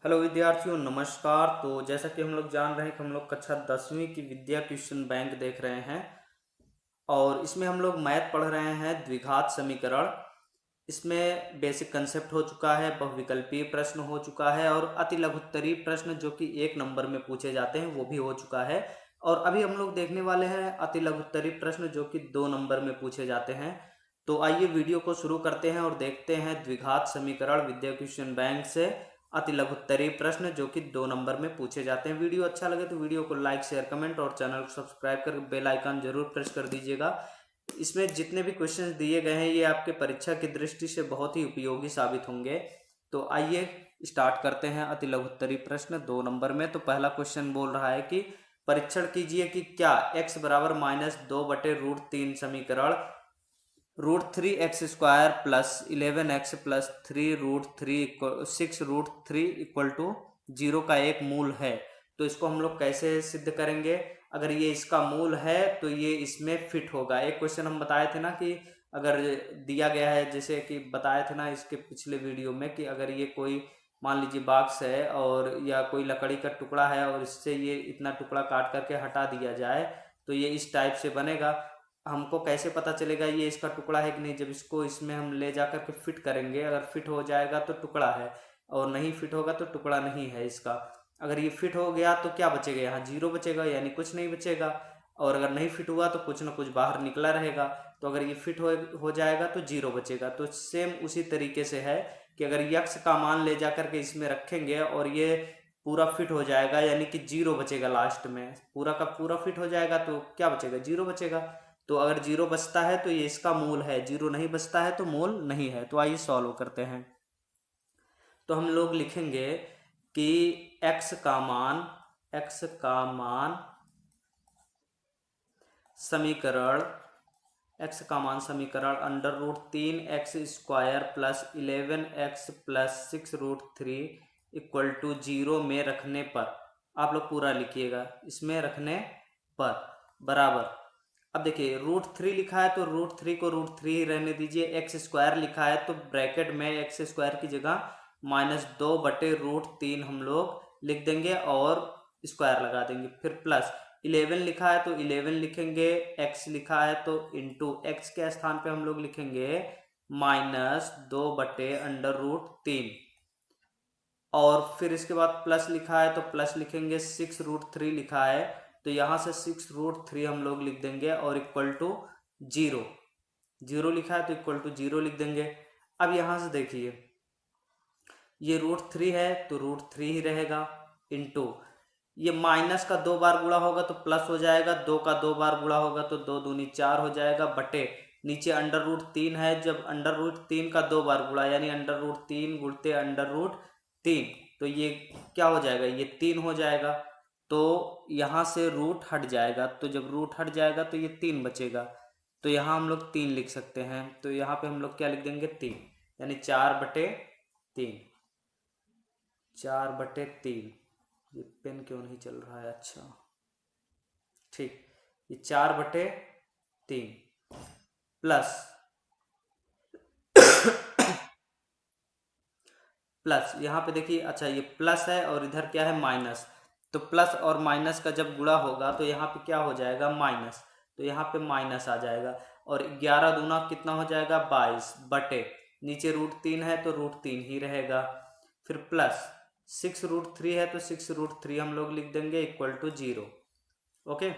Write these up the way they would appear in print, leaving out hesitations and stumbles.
Hello विद्यार्थियों, नमस्कार। तो जैसा कि हम लोग जान रहे हैं कि हम लोग कक्षा 10वीं की विद्या ट्यूशन बैंक देख रहे हैं और इसमें हम लोग मैथ पढ़ रहे हैं, द्विघात समीकरण। इसमें बेसिक कंसेप्ट हो चुका है, बहुविकल्पीय प्रश्न हो चुका है और अति लघुत्तरीय प्रश्न जो कि 1 नंबर में पूछे जाते हैं वो भी हो चुका है। और अभी हम लोग देखने वाले हैं अति लघुत्तरीय प्रश्न जो कि 2 नंबर में पूछे जाते हैं। तो आइए वीडियो को शुरू करते हैं और देखते हैं द्विघात समीकरण विद्या क्वेश्चन बैंक से अति लघुत्तरीय प्रश्न जो कि 2 नंबर में पूछे जाते हैं। वीडियो अच्छा लगे तो वीडियो को लाइक, शेयर, कमेंट और चैनल को सब्सक्राइब कर बेल आइकन जरूर प्रेस कर दीजिएगा। इसमें जितने भी क्वेश्चंस दिए गए हैं ये आपके परीक्षा की दृष्टि से बहुत ही उपयोगी साबित होंगे। तो आइए स्टार्ट करते हैं अति लघुत्तरीय प्रश्न 2 नंबर में। तो पहला क्वेश्चन बोल रहा है कि परीक्षण कीजिए कि क्या x बराबर -2/√3 समीकरण √3x² plus 11x plus 3√3 equal to 0 का एक मूल है। तो इसको हम लोग कैसे सिद्ध करेंगे? अगर ये इसका मूल है तो ये इसमें फिट होगा। एक क्वेश्चन हम बताए थे ना कि अगर दिया गया है, जैसे कि बताए थे ना इसके पिछले वीडियो में, कि अगर ये कोई मान लीजिए बॉक्स है और या कोई लकड़ी का टुकड़ा है और इससे ये इतना टुकड़ा काट करके हटा दिया जाए तो ये इस टाइप से बनेगा। हमको कैसे पता चलेगा ये इसका टुकड़ा है कि नहीं? जब इसको इसमें हम ले जा करके फिट करेंगे, अगर फिट हो जाएगा तो टुकड़ा है और नहीं फिट होगा तो टुकड़ा नहीं है इसका। अगर ये फिट हो गया तो क्या बचेगा? यहाँ 0 बचेगा, यानी कुछ नहीं बचेगा। और अगर नहीं फिट हुआ तो कुछ ना कुछ बाहर निकला रहेगा। तो अगर ये फिट हो जाएगा तो 0 बचेगा। तो सेम उसी तरीके से है कि अगर यक्स का मान ले जा करके इसमें रखेंगे और ये पूरा फिट हो जाएगा, यानी कि 0 बचेगा लास्ट में, पूरा का पूरा फिट हो जाएगा तो क्या बचेगा? 0 बचेगा। तो अगर 0 बचता है तो ये इसका मूल है, 0 नहीं बचता है तो मूल नहीं है। तो आइए सॉल्व करते हैं। तो हम लोग लिखेंगे कि x का मान समीकरण √3x² plus 11x plus 6√3 equal to 0 में रखने पर, आप लोग पूरा लिखिएगा, इसमें रखने पर बराबर। अब देखिए √3 लिखा है तो √3 को √3 ही रहने दीजिए। x² लिखा है तो ब्रैकेट में x² की जगह -2/√3 हम लोग लिख देंगे और स्क्वायर लगा देंगे। फिर प्लस 11 लिखा है तो 11 लिखेंगे, x लिखा है तो इंटू x के स्थान पे हम लोग लिखेंगे -2/√3। और फिर इसके बाद प्लस लिखा है तो प्लस लिखेंगे, 6√3 लिखा है तो यहाँ से 6√3 हम लोग लिख देंगे और इक्वल टू 0। 0 लिखा है तो इक्वल टू 0 लिख देंगे। अब यहाँ से देखिए ये √3 है तो √3 ही रहेगा, इंटू ये माइनस का 2 बार गुणा होगा तो प्लस हो जाएगा, 2 का 2 बार गुणा होगा तो 2 दूनी 4 हो जाएगा, बटे नीचे √3 है, जब √3 का 2 बार गुणा यानी √3 गुणते √3 तो ये क्या हो जाएगा? ये 3 हो जाएगा। तो यहाँ से रूट हट जाएगा, तो जब रूट हट जाएगा तो ये 3 बचेगा। तो यहाँ हम लोग 3 लिख सकते हैं। तो यहाँ पे हम लोग क्या लिख देंगे? 3, यानी 4/3। 4/3। ये पेन क्यों नहीं चल रहा है? अच्छा ठीक, ये 4/3 प्लस प्लस यहाँ पे देखिए, अच्छा ये प्लस है और इधर क्या है? माइनस। तो प्लस और माइनस का जब गुणा होगा तो यहाँ पे क्या हो जाएगा? माइनस। तो यहाँ पे माइनस आ जाएगा और 11 दूना कितना हो जाएगा? 22 बटे नीचे √3 है तो √3 ही रहेगा। फिर प्लस 6√3 है तो 6√3 हम लोग लिख देंगे इक्वल टू 0। ओके,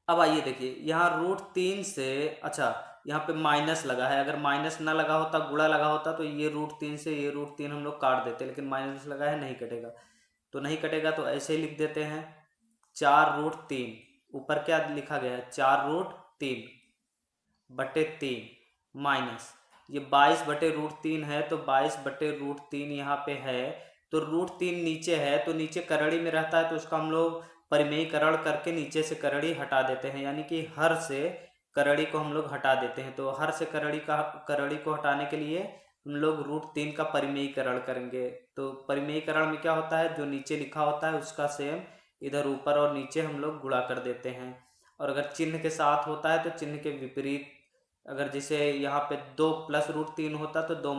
अब आइए देखिए यहाँ √3 से, अच्छा यहाँ पे माइनस लगा है, अगर माइनस ना लगा होता, गुणा लगा होता तो ये √3 से ये √3 हम लोग काट देते, लेकिन माइनस लगा है, नहीं कटेगा। तो नहीं कटेगा तो ऐसे ही लिख देते हैं 4√3। ऊपर क्या लिखा गया है? 4√3/3 माइनस ये 22/√3 है तो 22/√3 यहाँ पे है। तो √3 नीचे है तो नीचे करड़ी में रहता है तो उसका हम लोग परिमेयीकरण करके नीचे से करड़ी हटा देते हैं, यानी कि हर से करड़ी को हम लोग हटा देते हैं। तो हर से करड़ी को हटाने के लिए हम लोग √3 का परिमेयीकरण करेंगे। तो परिमेयीकरण में क्या होता है? जो नीचे लिखा होता है उसका सेम इधर ऊपर और नीचे हम लोग गुणा कर देते हैं। और अगर चिन्ह के साथ होता है तो चिन्ह के विपरीत, अगर जैसे यहाँ पे 2 + √3 होता तो 2 -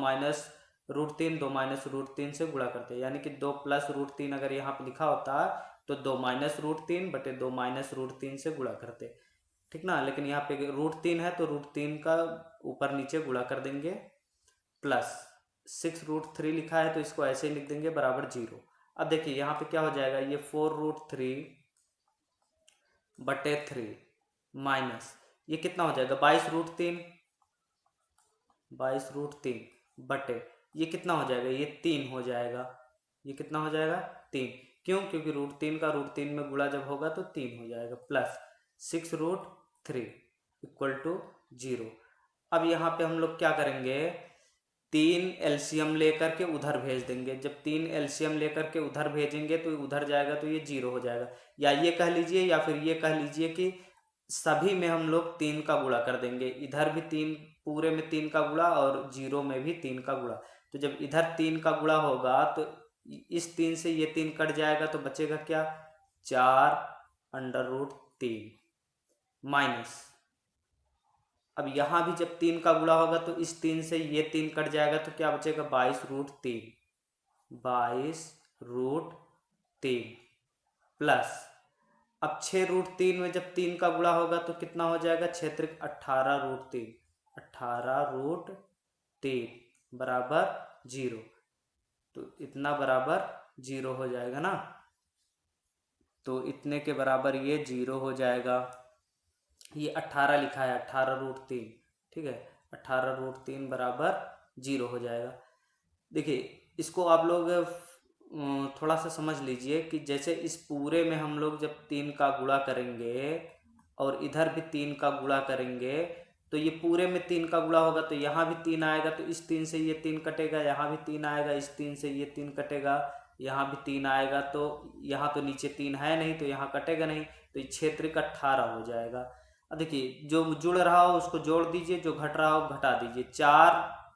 √3 2 माइनस √3 से गुणा करते हैं, यानी कि 2 प्लस √3 अगर यहाँ पे लिखा होता तो 2 माइनस √3 बटे 2 माइनस √3 से गुणा करते, ठीक ना। लेकिन यहाँ पे √3 है तो √3 का ऊपर नीचे गुणा कर देंगे, प्लस 6√3 लिखा है तो इसको ऐसे ही लिख देंगे बराबर 0। अब देखिए यहाँ पे क्या हो जाएगा, ये 4√3 बटे 3 माइनस ये कितना हो जाएगा 22√3, 22√3 बटे ये कितना हो जाएगा, ये 3 हो जाएगा। ये कितना हो जाएगा 3, क्यों, क्योंकि √3 का √3 में गुणा जब होगा तो 3 हो जाएगा, प्लस 6√3 इक्वल टू 0। अब यहाँ पे हम लोग क्या करेंगे, 3 एलसीएम लेकर के उधर भेज देंगे। जब 3 एलसीएम लेकर के उधर भेजेंगे तो उधर जाएगा तो ये 0 हो जाएगा, या ये कह लीजिए या फिर ये कह लीजिए कि सभी में हम लोग 3 का गुणा कर देंगे, इधर भी 3, पूरे में 3 का गुणा और 0 में भी 3 का गुणा। तो जब इधर 3 का गुणा होगा तो इस 3 से ये 3 कट जाएगा तो बचेगा क्या, 4√3 माइनस, अब यहाँ भी जब 3 का गुणा होगा तो इस 3 से ये 3 कट जाएगा तो क्या बचेगा 22√3, 22√3 प्लस, अब 6√3 में जब 3 का गुणा होगा तो कितना हो जाएगा, 6 18√3, 18√3 बराबर 0। तो इतना बराबर 0 हो जाएगा ना, तो इतने के बराबर ये 0 हो जाएगा। ये 18 लिखा है, 18√3, ठीक है, 18√3 बराबर 0 हो जाएगा। देखिए इसको आप लोग थोड़ा सा समझ लीजिए कि जैसे इस पूरे में हम लोग जब 3 का गुणा करेंगे और इधर भी 3 का गुणा करेंगे तो ये पूरे में 3 का गुणा होगा तो यहाँ भी 3 आएगा, तो इस 3 से ये 3 कटेगा, यहाँ भी 3 आएगा, इस 3 से ये 3 कटेगा, यहाँ भी 3 आएगा, तो यहाँ तो नीचे 3 है नहीं तो यहाँ कटेगा नहीं, तो ये 6 × 18 हो जाएगा। अब देखिए जो जुड़ रहा हो उसको जोड़ दीजिए, जो घट रहा हो घटा दीजिए। 4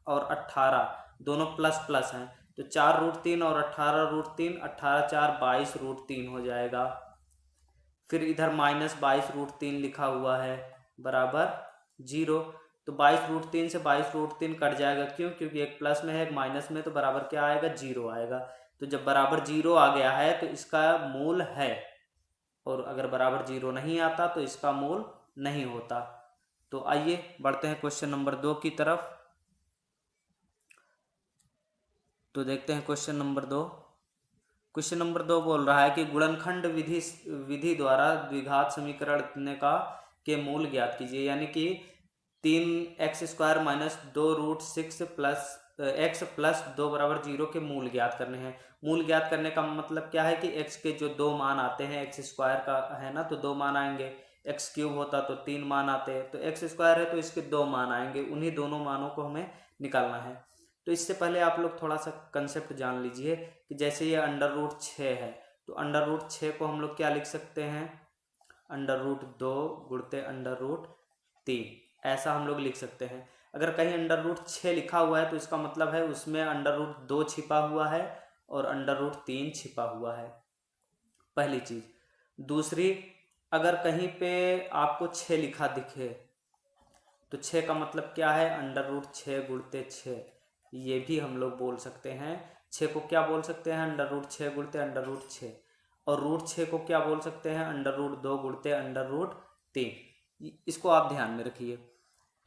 और 18 दोनों प्लस प्लस हैं, तो 4√3 और 18√3, 18 4 22√3 हो जाएगा। फिर इधर माइनस 22√3 लिखा हुआ है बराबर 0, तो 22√3 से 22√3 कट जाएगा, क्यों, क्योंकि एक प्लस में है एक माइनस में, तो बराबर क्या आएगा 0 आएगा। तो जब बराबर 0 आ गया है तो इसका मूल है, और अगर बराबर 0 नहीं आता तो इसका मूल नहीं होता। तो आइए बढ़ते हैं क्वेश्चन नंबर 2 की तरफ। तो देखते हैं क्वेश्चन नंबर 2। क्वेश्चन नंबर 2 बोल रहा है कि गुणनखंड विधि द्वारा द्विघात समीकरण के मूल ज्ञात कीजिए, यानी कि 3x² minus 2√6 plus x plus 2 बराबर 0 के मूल ज्ञात करने हैं। मूल ज्ञात करने का मतलब क्या है कि x के जो 2 मान आते हैं, x² का है ना तो 2 मान आएंगे, x³ होता तो 3 मान आते, तो x² है तो इसके 2 मान आएंगे, उन्हीं दोनों मानों को हमें निकालना है। तो इससे पहले आप लोग थोड़ा सा कंसेप्ट जान लीजिए कि जैसे ये √6 है तो √6 को हम लोग क्या लिख सकते हैं, √2 गुणते √3, ऐसा हम लोग लिख सकते हैं। अगर कहीं √6 लिखा हुआ है तो इसका मतलब है उसमें √2 छिपा हुआ है और √3 छिपा हुआ है, पहली चीज। दूसरी, अगर कहीं पे आपको 6 लिखा दिखे तो 6 का मतलब क्या है, √6 गुणते 6, ये भी हम लोग बोल सकते हैं। 6 को क्या बोल सकते हैं, √6 गुणते √6, और √6 को क्या बोल सकते हैं, √2 गुणते √3। इसको आप ध्यान में रखिए।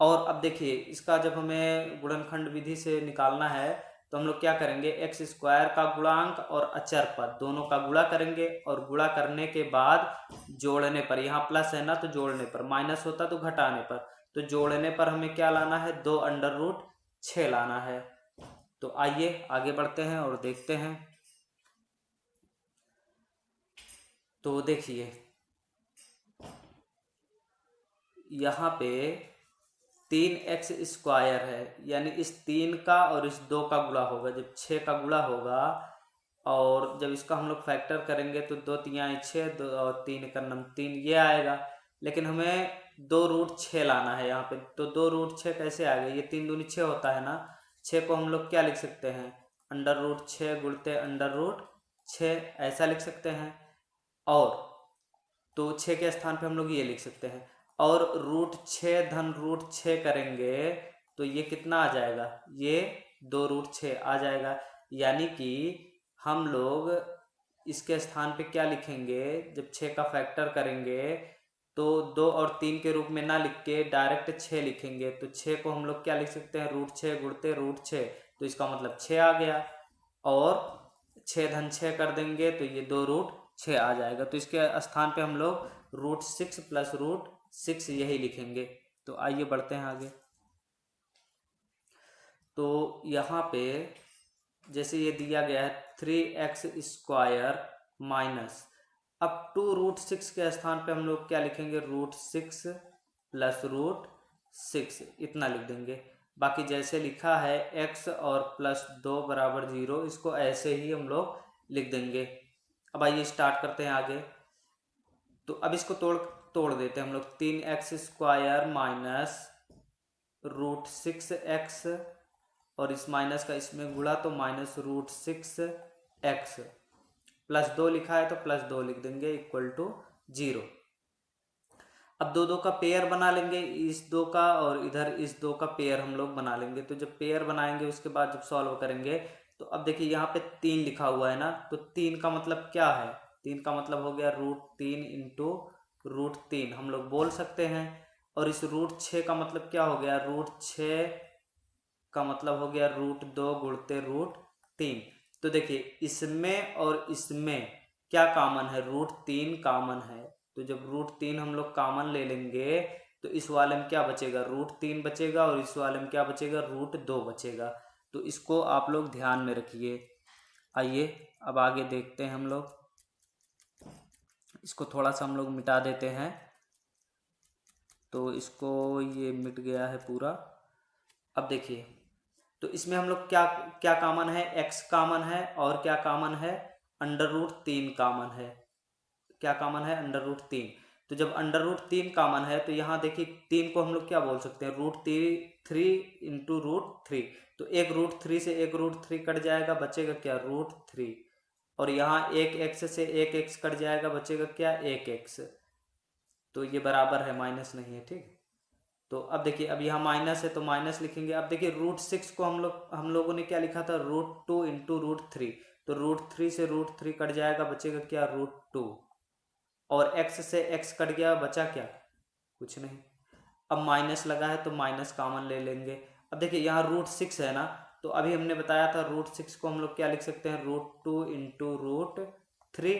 और अब देखिए इसका जब हमें गुणनखंड विधि से निकालना है तो हम लोग क्या करेंगे, x² का गुणांक और अचर पद दोनों का गुणा करेंगे, और गुणा करने के बाद जोड़ने पर, यहाँ प्लस है ना तो जोड़ने पर, माइनस होता तो घटाने पर, तो जोड़ने पर हमें क्या लाना है, 2 √6 लाना है। तो आइए आगे बढ़ते हैं और देखते हैं। तो देखिए यहाँ पे 3x² है, यानी इस 3 का और इस 2 का गुणा होगा, जब 6 का गुणा होगा और जब इसका हम लोग फैक्टर करेंगे तो 2 3 6, 2 और 3 का 3 ये आएगा, लेकिन हमें 2√6 लाना है यहाँ पे। तो 2√6 कैसे आ गया, ये 3 दूनी 6 होता है ना, 6 को हम लोग क्या लिख सकते हैं, √6 गुणते √6 ऐसा लिख सकते हैं, और तो 6 के स्थान पे हम लोग ये लिख सकते हैं, और √6 धन √6 करेंगे तो ये कितना आ जाएगा, ये 2√6 आ जाएगा। यानी कि हम लोग इसके स्थान पे क्या लिखेंगे, जब 6 का फैक्टर करेंगे तो 2 और 3 के रूप में ना लिख के डायरेक्ट 6 लिखेंगे। तो 6 को हम लोग क्या लिख सकते हैं, √6 गुणते √6, तो इसका मतलब 6 आ गया। और 6 धन 6 कर देंगे तो ये 2√6 आ जाएगा। तो इसके स्थान पे हम लोग √6 प्लस √6 यही लिखेंगे। तो आइए बढ़ते हैं आगे। तो यहाँ पे जैसे ये दिया गया है 3x² माइनस, अब 2√6 के स्थान पे हम लोग क्या लिखेंगे, √6 प्लस √6 इतना लिख देंगे। बाकी जैसे लिखा है x और प्लस 2 बराबर 0, इसको ऐसे ही हम लोग लिख देंगे। अब आइए स्टार्ट करते हैं आगे। तो अब इसको तोड़ देते हैं हम लोग। 3x² माइनस √6x, और इस माइनस का इसमें गुणा तो माइनस √6x, प्लस 2 लिखा है तो प्लस 2 लिख देंगे इक्वल टू 0। अब दो का पेयर बना लेंगे, इस 2 का और इधर इस 2 का पेयर हम लोग बना लेंगे। तो जब पेयर बनाएंगे उसके बाद जब सॉल्व करेंगे तो अब देखिए यहाँ पे 3 लिखा हुआ है ना, तो 3 का मतलब क्या है, 3 का मतलब हो गया √3 इंटू √3 हम लोग बोल सकते हैं। और इस √6 का मतलब क्या हो गया, √6 का मतलब हो गया √2 गुणते √3। तो देखिए इसमें और इसमें क्या कॉमन है, √3 कॉमन है। तो जब √3 हम लोग कॉमन ले लेंगे तो इस वाले में क्या बचेगा, √3 बचेगा, और इस वाले में क्या बचेगा, √2 बचेगा। तो इसको आप लोग ध्यान में रखिए। आइए अब आगे देखते हैं हम लोग। इसको थोड़ा सा हम लोग मिटा देते हैं। तो इसको ये मिट गया है पूरा। अब देखिए तो इसमें हम लोग क्या क्या कॉमन है, x कॉमन है, और क्या कॉमन है, √3 कॉमन है। क्या कॉमन है, √3। तो जब √3 कॉमन है तो यहाँ देखिए 3 को हम लोग क्या बोल सकते हैं, √3 इंटू √3। तो एक √3 से एक √3 कट जाएगा, बचेगा क्या, √3। और यहाँ एक x से एक x कट जाएगा, बचेगा क्या, एक x। तो ये बराबर है, माइनस नहीं है, ठीक। तो अब देखिए अब यहाँ माइनस है तो माइनस लिखेंगे। अब देखिए √6 को हम लोगों ने क्या लिखा था, √2 इंटू √3। तो √3 से √3 कट जाएगा, बचेगा क्या, √2। और x से x कट गया, बचा क्या, कुछ नहीं। अब माइनस लगा है तो माइनस कॉमन ले लेंगे। अब देखिए यहाँ √6 है ना, तो अभी हमने बताया था √6 को हम लोग क्या लिख सकते हैं, √2 इंटू √3।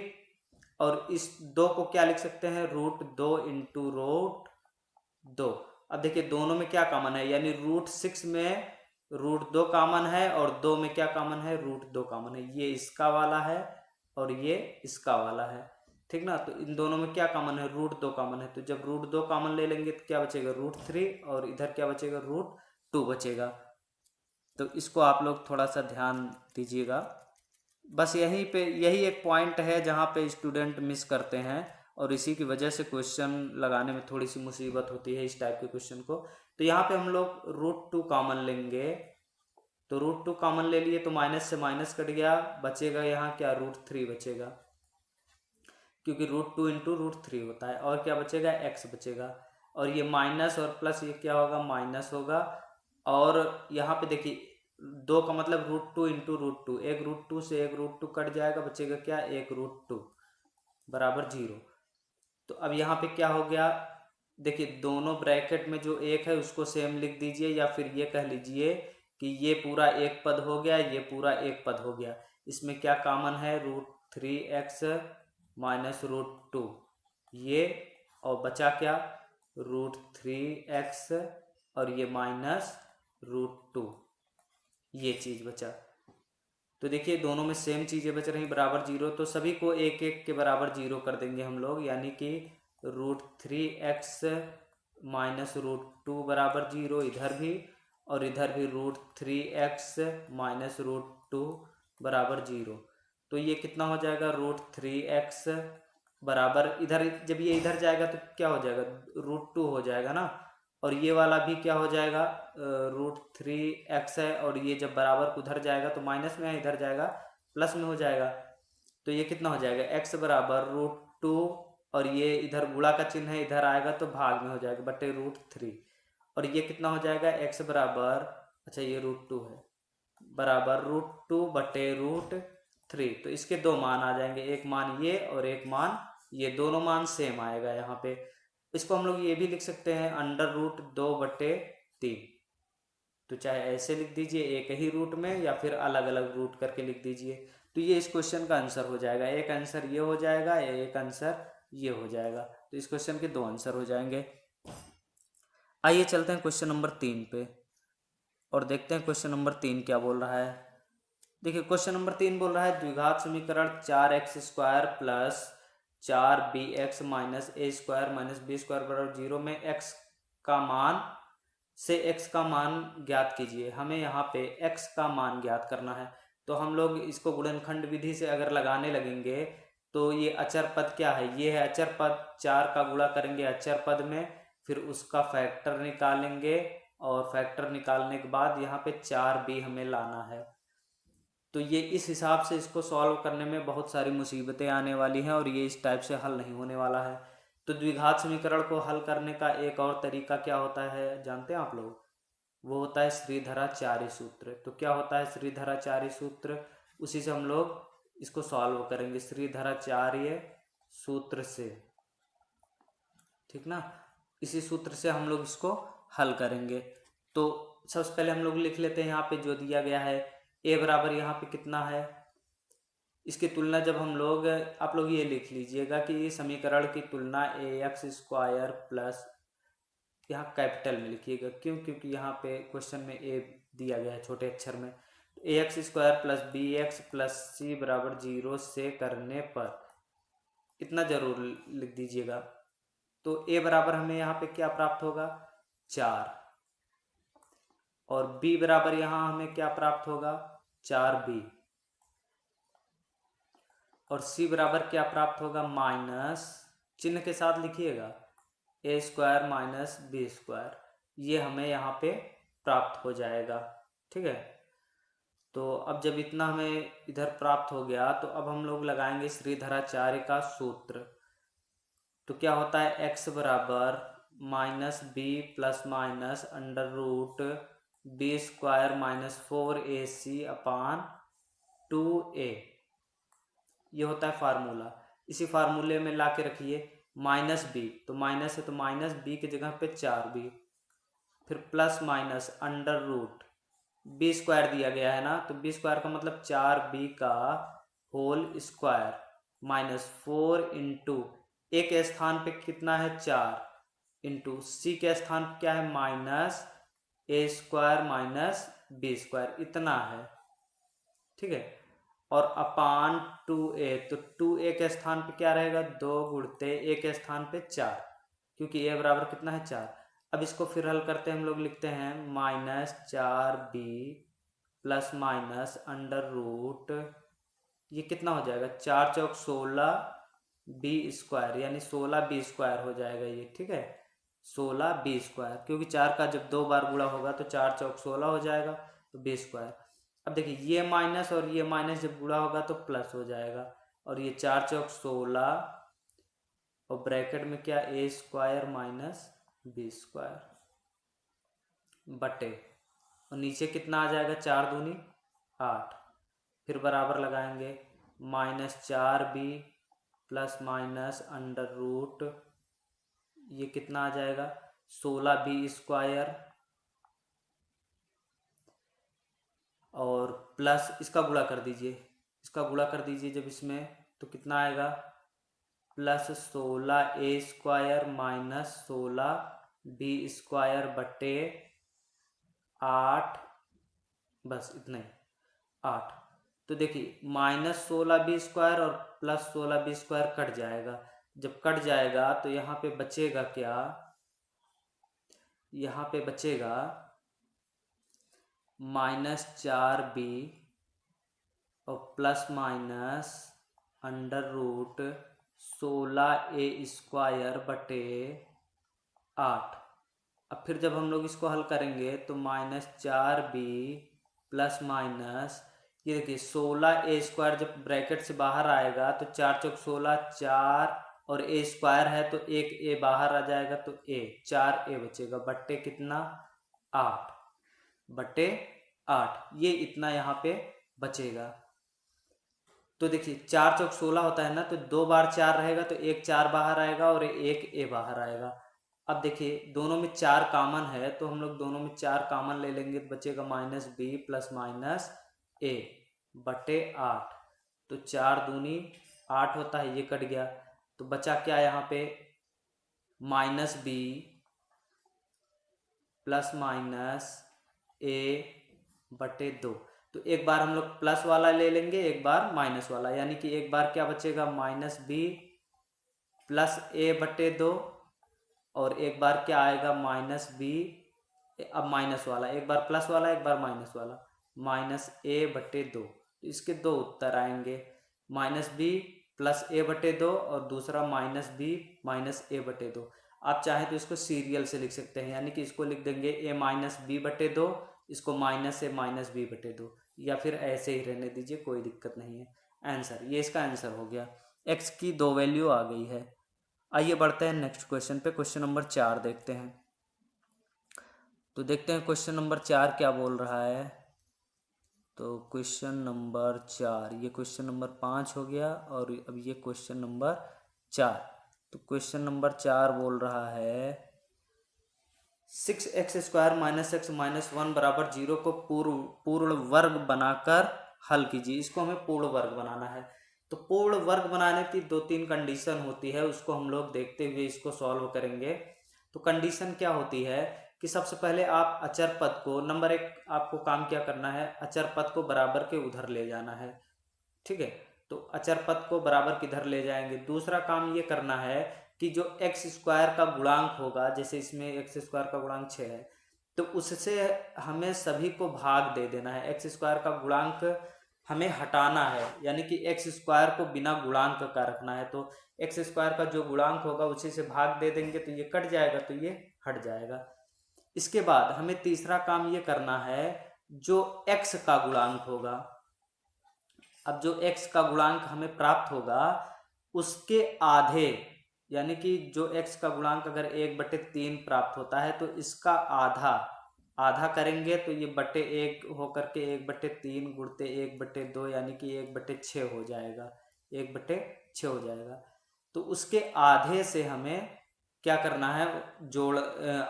और इस 2 को क्या लिख सकते हैं, √2 इंटू √2। अब देखिए दोनों में क्या कॉमन है, यानी √6 में √2 कॉमन है, और 2 में क्या कॉमन है, √2 कॉमन है। ये इसका वाला है और ये इसका वाला है, ठीक ना। तो इन दोनों में क्या कॉमन है, √2 कॉमन है। तो जब √2 कॉमन ले लेंगे तो क्या बचेगा, √3, और इधर क्या बचेगा, √2 बचेगा। तो इसको आप लोग थोड़ा सा ध्यान दीजिएगा। बस यहीं पे यही एक पॉइंट है जहाँ पे स्टूडेंट मिस करते हैं, और इसी की वजह से क्वेश्चन लगाने में थोड़ी सी मुसीबत होती है इस टाइप के क्वेश्चन को। तो यहाँ पे हम लोग √2 कॉमन लेंगे। तो √2 कॉमन ले लिए तो माइनस से माइनस कट गया, बचेगा यहाँ क्या, √3 बचेगा, क्योंकि √2 इंटू √3 होता है। और क्या बचेगा, x बचेगा। और ये माइनस और प्लस ये क्या होगा, माइनस होगा। और यहाँ पे देखिए 2 का मतलब √2 इंटू √2, एक √2 से एक √2 कट जाएगा, बचेगा क्या, एक √2 बराबर 0। तो अब यहाँ पे क्या हो गया, देखिए दोनों ब्रैकेट में जो एक है उसको सेम लिख दीजिए, या फिर ये कह लीजिए कि ये पूरा एक पद हो गया, ये पूरा एक पद हो गया। इसमें क्या कॉमन है, √3x माइनस √2 ये, और बचा क्या, √3x, और ये माइनस √2 ये चीज़ बचा। तो देखिए दोनों में सेम चीज़ें बच रही, बराबर 0। तो सभी को एक एक के बराबर 0 कर देंगे हम लोग, यानी कि √3x माइनस √2 बराबर 0 इधर भी, और इधर भी √3x माइनस √2 बराबर 0। तो ये कितना हो जाएगा, √3x बराबर, इधर जब ये इधर जाएगा तो क्या हो जाएगा, √2 हो जाएगा ना। और ये वाला भी क्या हो जाएगा, √3x है, और ये जब बराबर उधर जाएगा तो माइनस में है, इधर जाएगा प्लस में हो जाएगा। तो ये कितना हो जाएगा, x बराबर √2, और ये इधर गुणा का चिन्ह है, इधर आएगा तो भाग में हो जाएगा, बटे √3। और ये कितना हो जाएगा, x बराबर, अच्छा ये √2 है, बराबर √2/√3। तो इसके दो मान आ जाएंगे, एक मान ये और एक मान ये, दोनों मान सेम आएगा यहाँ पे। इसको हम लोग ये भी लिख सकते हैं √2/3। तो चाहे ऐसे लिख दीजिए एक ही रूट में, या फिर अलग अलग रूट करके लिख दीजिए। तो ये इस क्वेश्चन का आंसर हो जाएगा। एक आंसर ये हो जाएगा, एक आंसर ये हो जाएगा। तो इस क्वेश्चन के दो आंसर हो जाएंगे। आइए चलते हैं क्वेश्चन नंबर 3 पे और देखते हैं क्वेश्चन नंबर 3 क्या बोल रहा है। देखिए क्वेश्चन नंबर 3 बोल रहा है द्विघात समीकरण 4x² plus 4bx minus a² minus b² बराबर 0 में x का मान से x का मान ज्ञात कीजिए। हमें यहाँ पे x का मान ज्ञात करना है। तो हम लोग इसको गुणनखंड विधि से अगर लगाने लगेंगे तो ये अचर पद क्या है, ये है अचर पद। 4 का गुणा करेंगे अचर पद में, फिर उसका फैक्टर निकालेंगे और फैक्टर निकालने के बाद यहाँ पे 4b हमें लाना है। तो ये इस हिसाब से इसको सॉल्व करने में बहुत सारी मुसीबतें आने वाली हैं और ये इस टाइप से हल नहीं होने वाला है। तो द्विघात समीकरण को हल करने का एक और तरीका क्या होता है जानते हैं आप लोग? वो होता है श्रीधराचार्य सूत्र। तो क्या होता है श्रीधराचार्य सूत्र? उसी से हम लोग इसको सॉल्व करेंगे, श्रीधराचार्य सूत्र से, ठीक ना। इसी सूत्र से हम लोग इसको हल करेंगे। तो सबसे पहले हम लोग लिख लेते हैं यहाँ पे जो दिया गया है, a बराबर यहाँ पे कितना है, इसकी तुलना जब हम लोग, आप लोग ये लिख लीजिएगा कि समीकरण की तुलना ax² प्लस, यहाँ कैपिटल में लिखिएगा, क्यों? क्योंकि यहाँ पे क्वेश्चन में a दिया गया है छोटे अक्षर में। ax² plus bx plus c बराबर 0 से करने पर इतना जरूर लिख दीजिएगा। तो a बराबर हमें यहाँ पे क्या प्राप्त होगा, 4, और b बराबर यहाँ हमें क्या प्राप्त होगा, 4b, और c बराबर क्या प्राप्त होगा, माइनस, चिन्ह के साथ लिखिएगा, a² माइनस b²। ये हमें यहाँ पे प्राप्त हो जाएगा, ठीक है। तो अब जब इतना हमें इधर प्राप्त हो गया तो अब हम लोग लगाएंगे श्रीधराचार्य का सूत्र। तो क्या होता है, x बराबर -b plus minus √b² minus 4ac अपान 2a, ये होता है फार्मूला। इसी फार्मूले में ला के रखिए -b, तो माइनस है तो माइनस b की जगह पे 4b, फिर प्लस माइनस √b² दिया गया है ना, तो b² का मतलब 4b का whole square minus 4 into a के स्थान पे कितना है 4, इंटू c के स्थान पे क्या है माइनस a² माइनस b², इतना है, ठीक है। और अपान 2a, तो 2a के स्थान पे क्या रहेगा, 2 गुणते a के स्थान पे 4, क्योंकि a बराबर कितना है 4। अब इसको फिर हल करते हैं, हम लोग लिखते हैं -4b प्लस माइनस ये कितना हो जाएगा, 4 चौक 16b², यानी 16b² हो जाएगा ये, ठीक है, 16b², क्योंकि 4 का जब 2 बार गुणा होगा तो 4 चौक 16 हो जाएगा, तो b²। अब देखिए ये माइनस और ये माइनस जब गुणा होगा तो प्लस हो जाएगा, और ये 4 चौक 16 और ब्रैकेट में क्या a² माइनस b² बटे, और नीचे कितना आ जाएगा, 4 दूनी 8, फिर बराबर लगाएंगे -4b प्लस माइनस ये कितना आ जाएगा 16b², और प्लस इसका गुणा कर दीजिए, इसका गुणा कर दीजिए जब इसमें, तो कितना आएगा प्लस 16a² माइनस 16b² बटे 8, बस इतना ही 8। तो देखिए -16b² और प्लस 16b² कट जाएगा, जब कट जाएगा तो यहाँ पे बचेगा क्या, यहाँ पे बचेगा -4b और प्लस माइनस √16a² बटे 8। अब फिर जब हम लोग इसको हल करेंगे तो -4b प्लस माइनस, ये देखिए 16a² जब ब्रैकेट से बाहर आएगा तो 4 चौक 16, 4 और a² है तो एक a बाहर आ जाएगा, तो a 4a बचेगा, बट्टे कितना 8, बट्टे 8, ये इतना यहाँ पे बचेगा। तो देखिए 4 चौक 16 होता है ना, तो 2 बार 4 रहेगा तो एक 4 बाहर आएगा और एक ए बाहर आएगा। अब देखिए दोनों में 4 कॉमन है, तो हम लोग दोनों में 4 कॉमन ले लेंगे तो बचेगा -b प्लस माइनस ए बटे 8। तो 4 दूनी 8 होता है, ये कट गया तो बचा क्या यहाँ पे -b प्लस माइनस ए बटे 2। तो एक बार हम लोग प्लस वाला ले लेंगे, एक बार माइनस वाला, यानी कि एक बार क्या बचेगा -b प्लस ए बटे 2 और एक बार क्या आएगा -b, अब माइनस वाला, एक बार प्लस वाला एक बार माइनस वाला, -a बटे 2। तो इसके दो उत्तर आएंगे, -b प्लस a बटे 2 और दूसरा -b माइनस a बटे 2। आप चाहें तो इसको सीरियल से लिख सकते हैं, यानी कि इसको लिख देंगे a माइनस बी बटे 2, इसको -a माइनस b बटे 2, या फिर ऐसे ही रहने दीजिए, कोई दिक्कत नहीं है। आंसर, ये इसका आंसर हो गया। x की 2 वैल्यू आ गई है। आइए बढ़ते हैं नेक्स्ट क्वेश्चन पे। क्वेश्चन नंबर 4 देखते हैं। तो देखते हैं क्वेश्चन नंबर 4 क्या बोल रहा है। तो क्वेश्चन नंबर 4, ये क्वेश्चन नंबर 5 हो गया और अब ये क्वेश्चन नंबर 4। तो क्वेश्चन नंबर 4 बोल रहा है 6x² माइनस x माइनस 1 बराबर 0 को पूर्ण वर्ग बनाकर हल कीजिए। इसको हमें पूर्ण वर्ग बनाना है। तो पूर्ण वर्ग बनाने की 2-3 कंडीशन होती है, उसको हम लोग देखते हुए इसको सॉल्व करेंगे। तो कंडीशन क्या होती है कि सबसे पहले आप अचर पद को, नंबर 1 आपको काम क्या करना है, अचर पद को बराबर के उधर ले जाना है। ठीक है, तो अचर पद को बराबर किधर ले जाएंगे। दूसरा काम ये करना है कि जो x² का गुणांक होगा, जैसे इसमें x² का गुणांक 6 है, तो उससे हमें सभी को भाग दे देना है। x² का गुणांक हमें हटाना है, यानी कि x² को बिना गुणांक का रखना है। तो x² का जो गुणांक होगा उसी से भाग दे देंगे तो ये कट जाएगा, तो ये हट जाएगा। इसके बाद हमें तीसरा काम ये करना है, जो x का गुणांक होगा, अब जो x का गुणांक हमें प्राप्त होगा उसके आधे, यानी कि जो x का गुणांक अगर 1/3 प्राप्त होता है तो इसका आधा आधा करेंगे तो ये बटे 1 होकर के 1/3 गुणते 1/2 यानी कि 1/6 हो जाएगा, 1/6 हो जाएगा। तो उसके आधे से हमें क्या करना है,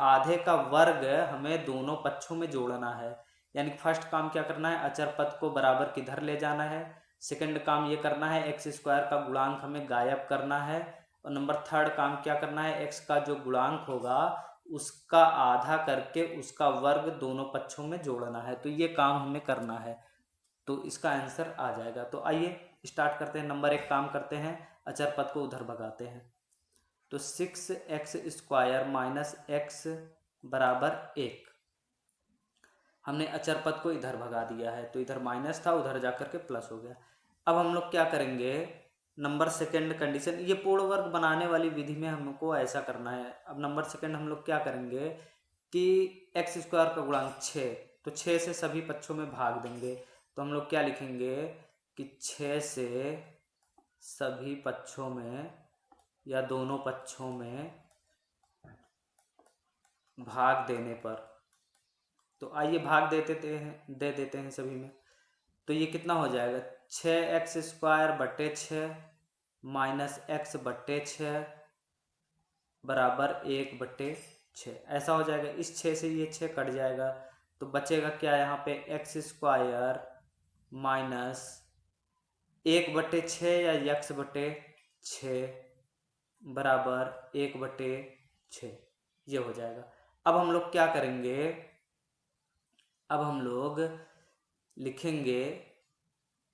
आधे का वर्ग हमें दोनों पक्षों में जोड़ना है। यानी फर्स्ट काम क्या करना है, अचर पद को बराबर किधर ले जाना है। सेकंड काम ये करना है, x² का गुणांक हमें गायब करना है। और नंबर 3 काम क्या करना है, x का जो गुणांक होगा उसका आधा करके उसका वर्ग दोनों पक्षों में जोड़ना है। तो ये काम हमें करना है, तो इसका आंसर आ जाएगा। तो आइए स्टार्ट करते हैं। नंबर 1 काम करते हैं, अचर पद को उधर भगाते हैं। तो 6x² माइनस x बराबर 1, हमने अचर पद को इधर भगा दिया है, तो इधर माइनस था उधर जाकर के प्लस हो गया। अब हम लोग क्या करेंगे, नंबर सेकंड कंडीशन, ये पूर्ण वर्ग बनाने वाली विधि में हमको ऐसा करना है। अब नंबर सेकंड हम लोग क्या करेंगे कि x² का गुणांक 6, तो 6 से सभी पक्षों में भाग देंगे। तो हम लोग क्या लिखेंगे कि 6 से सभी पक्षों में या दोनों पक्षों में भाग देने पर, तो आइए भाग दे देते हैं सभी में। तो ये कितना हो जाएगा, 6x² बटे 6 माइनस x बटे 6 बराबर 1/6, ऐसा हो जाएगा। इस 6 से ये 6 कट जाएगा, तो बचेगा क्या यहाँ पे, x² माइनस 1/6 या x/6 बराबर 1/6, ये हो जाएगा। अब हम लोग क्या करेंगे, अब हम लोग लिखेंगे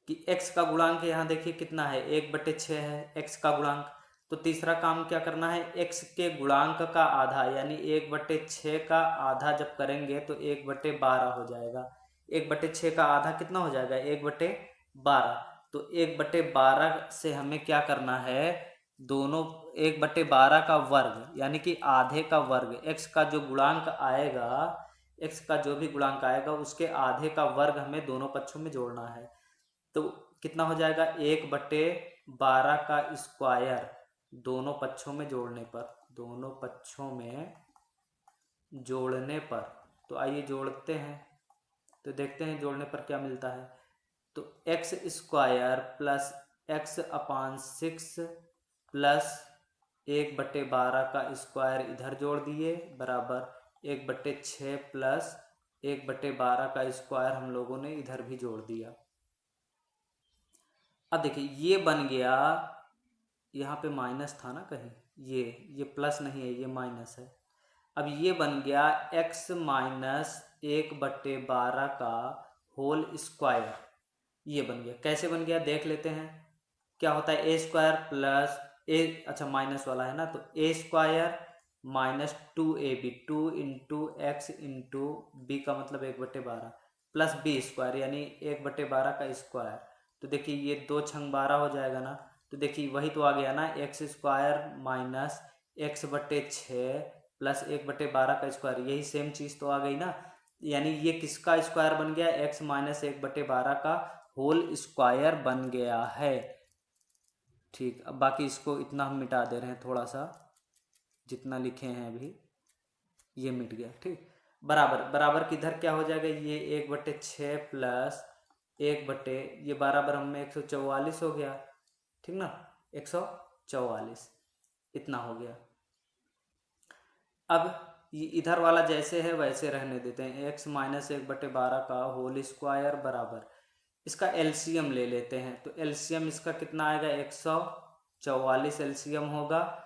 कि x का गुणांक यहाँ देखिए कितना है, 1/6 है x का गुणांक। तो तीसरा काम क्या करना है, x के गुणांक का आधा, यानी 1/6 का आधा जब करेंगे तो 1/12 हो जाएगा। 1/6 का आधा कितना हो जाएगा, 1/12। तो 1/12 से हमें क्या करना है, दोनों 1/12 का वर्ग, यानी कि आधे का वर्ग, x का जो गुणांक आएगा, x का जो भी गुणांक आएगा उसके आधे का वर्ग हमें दोनों पक्षों में जोड़ना है। तो कितना हो जाएगा, 1/12 का स्क्वायर दोनों पक्षों में जोड़ने पर, दोनों पक्षों में जोड़ने पर। तो आइए जोड़ते हैं। तो देखते हैं जोड़ने पर क्या मिलता है। तो एक्स स्क्वायर प्लस एक्स अपान 6 प्लस 1/12 का स्क्वायर इधर जोड़ दिए बराबर 1/6 प्लस 1/12 का स्क्वायर हम लोगों ने इधर भी जोड़ दिया। अब देखिए ये बन गया, यहाँ पे माइनस था ना कहीं, ये प्लस नहीं है, ये माइनस है। अब ये बन गया x माइनस 1/12 का होल स्क्वायर, ये बन गया। कैसे बन गया देख लेते हैं। क्या होता है ए स्क्वायर प्लस ए, अच्छा माइनस वाला है ना, तो a square minus 2ab, 2 into x into b का मतलब 1/12 प्लस बी स्क्वायर यानी 1/12 का स्क्वायर। तो देखिए ये 2 छंग 12 हो जाएगा ना, तो देखिए वही तो आ गया ना, x square minus x/6 plus 1/12 का स्क्वायर, यही सेम चीज़ तो आ गई ना। यानी ये किसका स्क्वायर बन गया, x माइनस 1/12 का होल स्क्वायर बन गया है। ठीक, अब बाकी इसको इतना हम मिटा दे रहे हैं, थोड़ा सा जितना लिखे हैं अभी ये मिट गया। ठीक, बराबर बराबर किधर क्या हो जाएगा, ये 1/6 प्लस 1 ये बराबर हमें 144 हो गया। ठीक ना, 144 इतना हो गया। अब ये इधर वाला जैसे है वैसे रहने देते हैं, x माइनस 1/12 का होल स्क्वायर बराबर, इसका एलसीएम ले लेते हैं। तो एलसीएम इसका कितना आएगा, 144 एलसीएम होगा।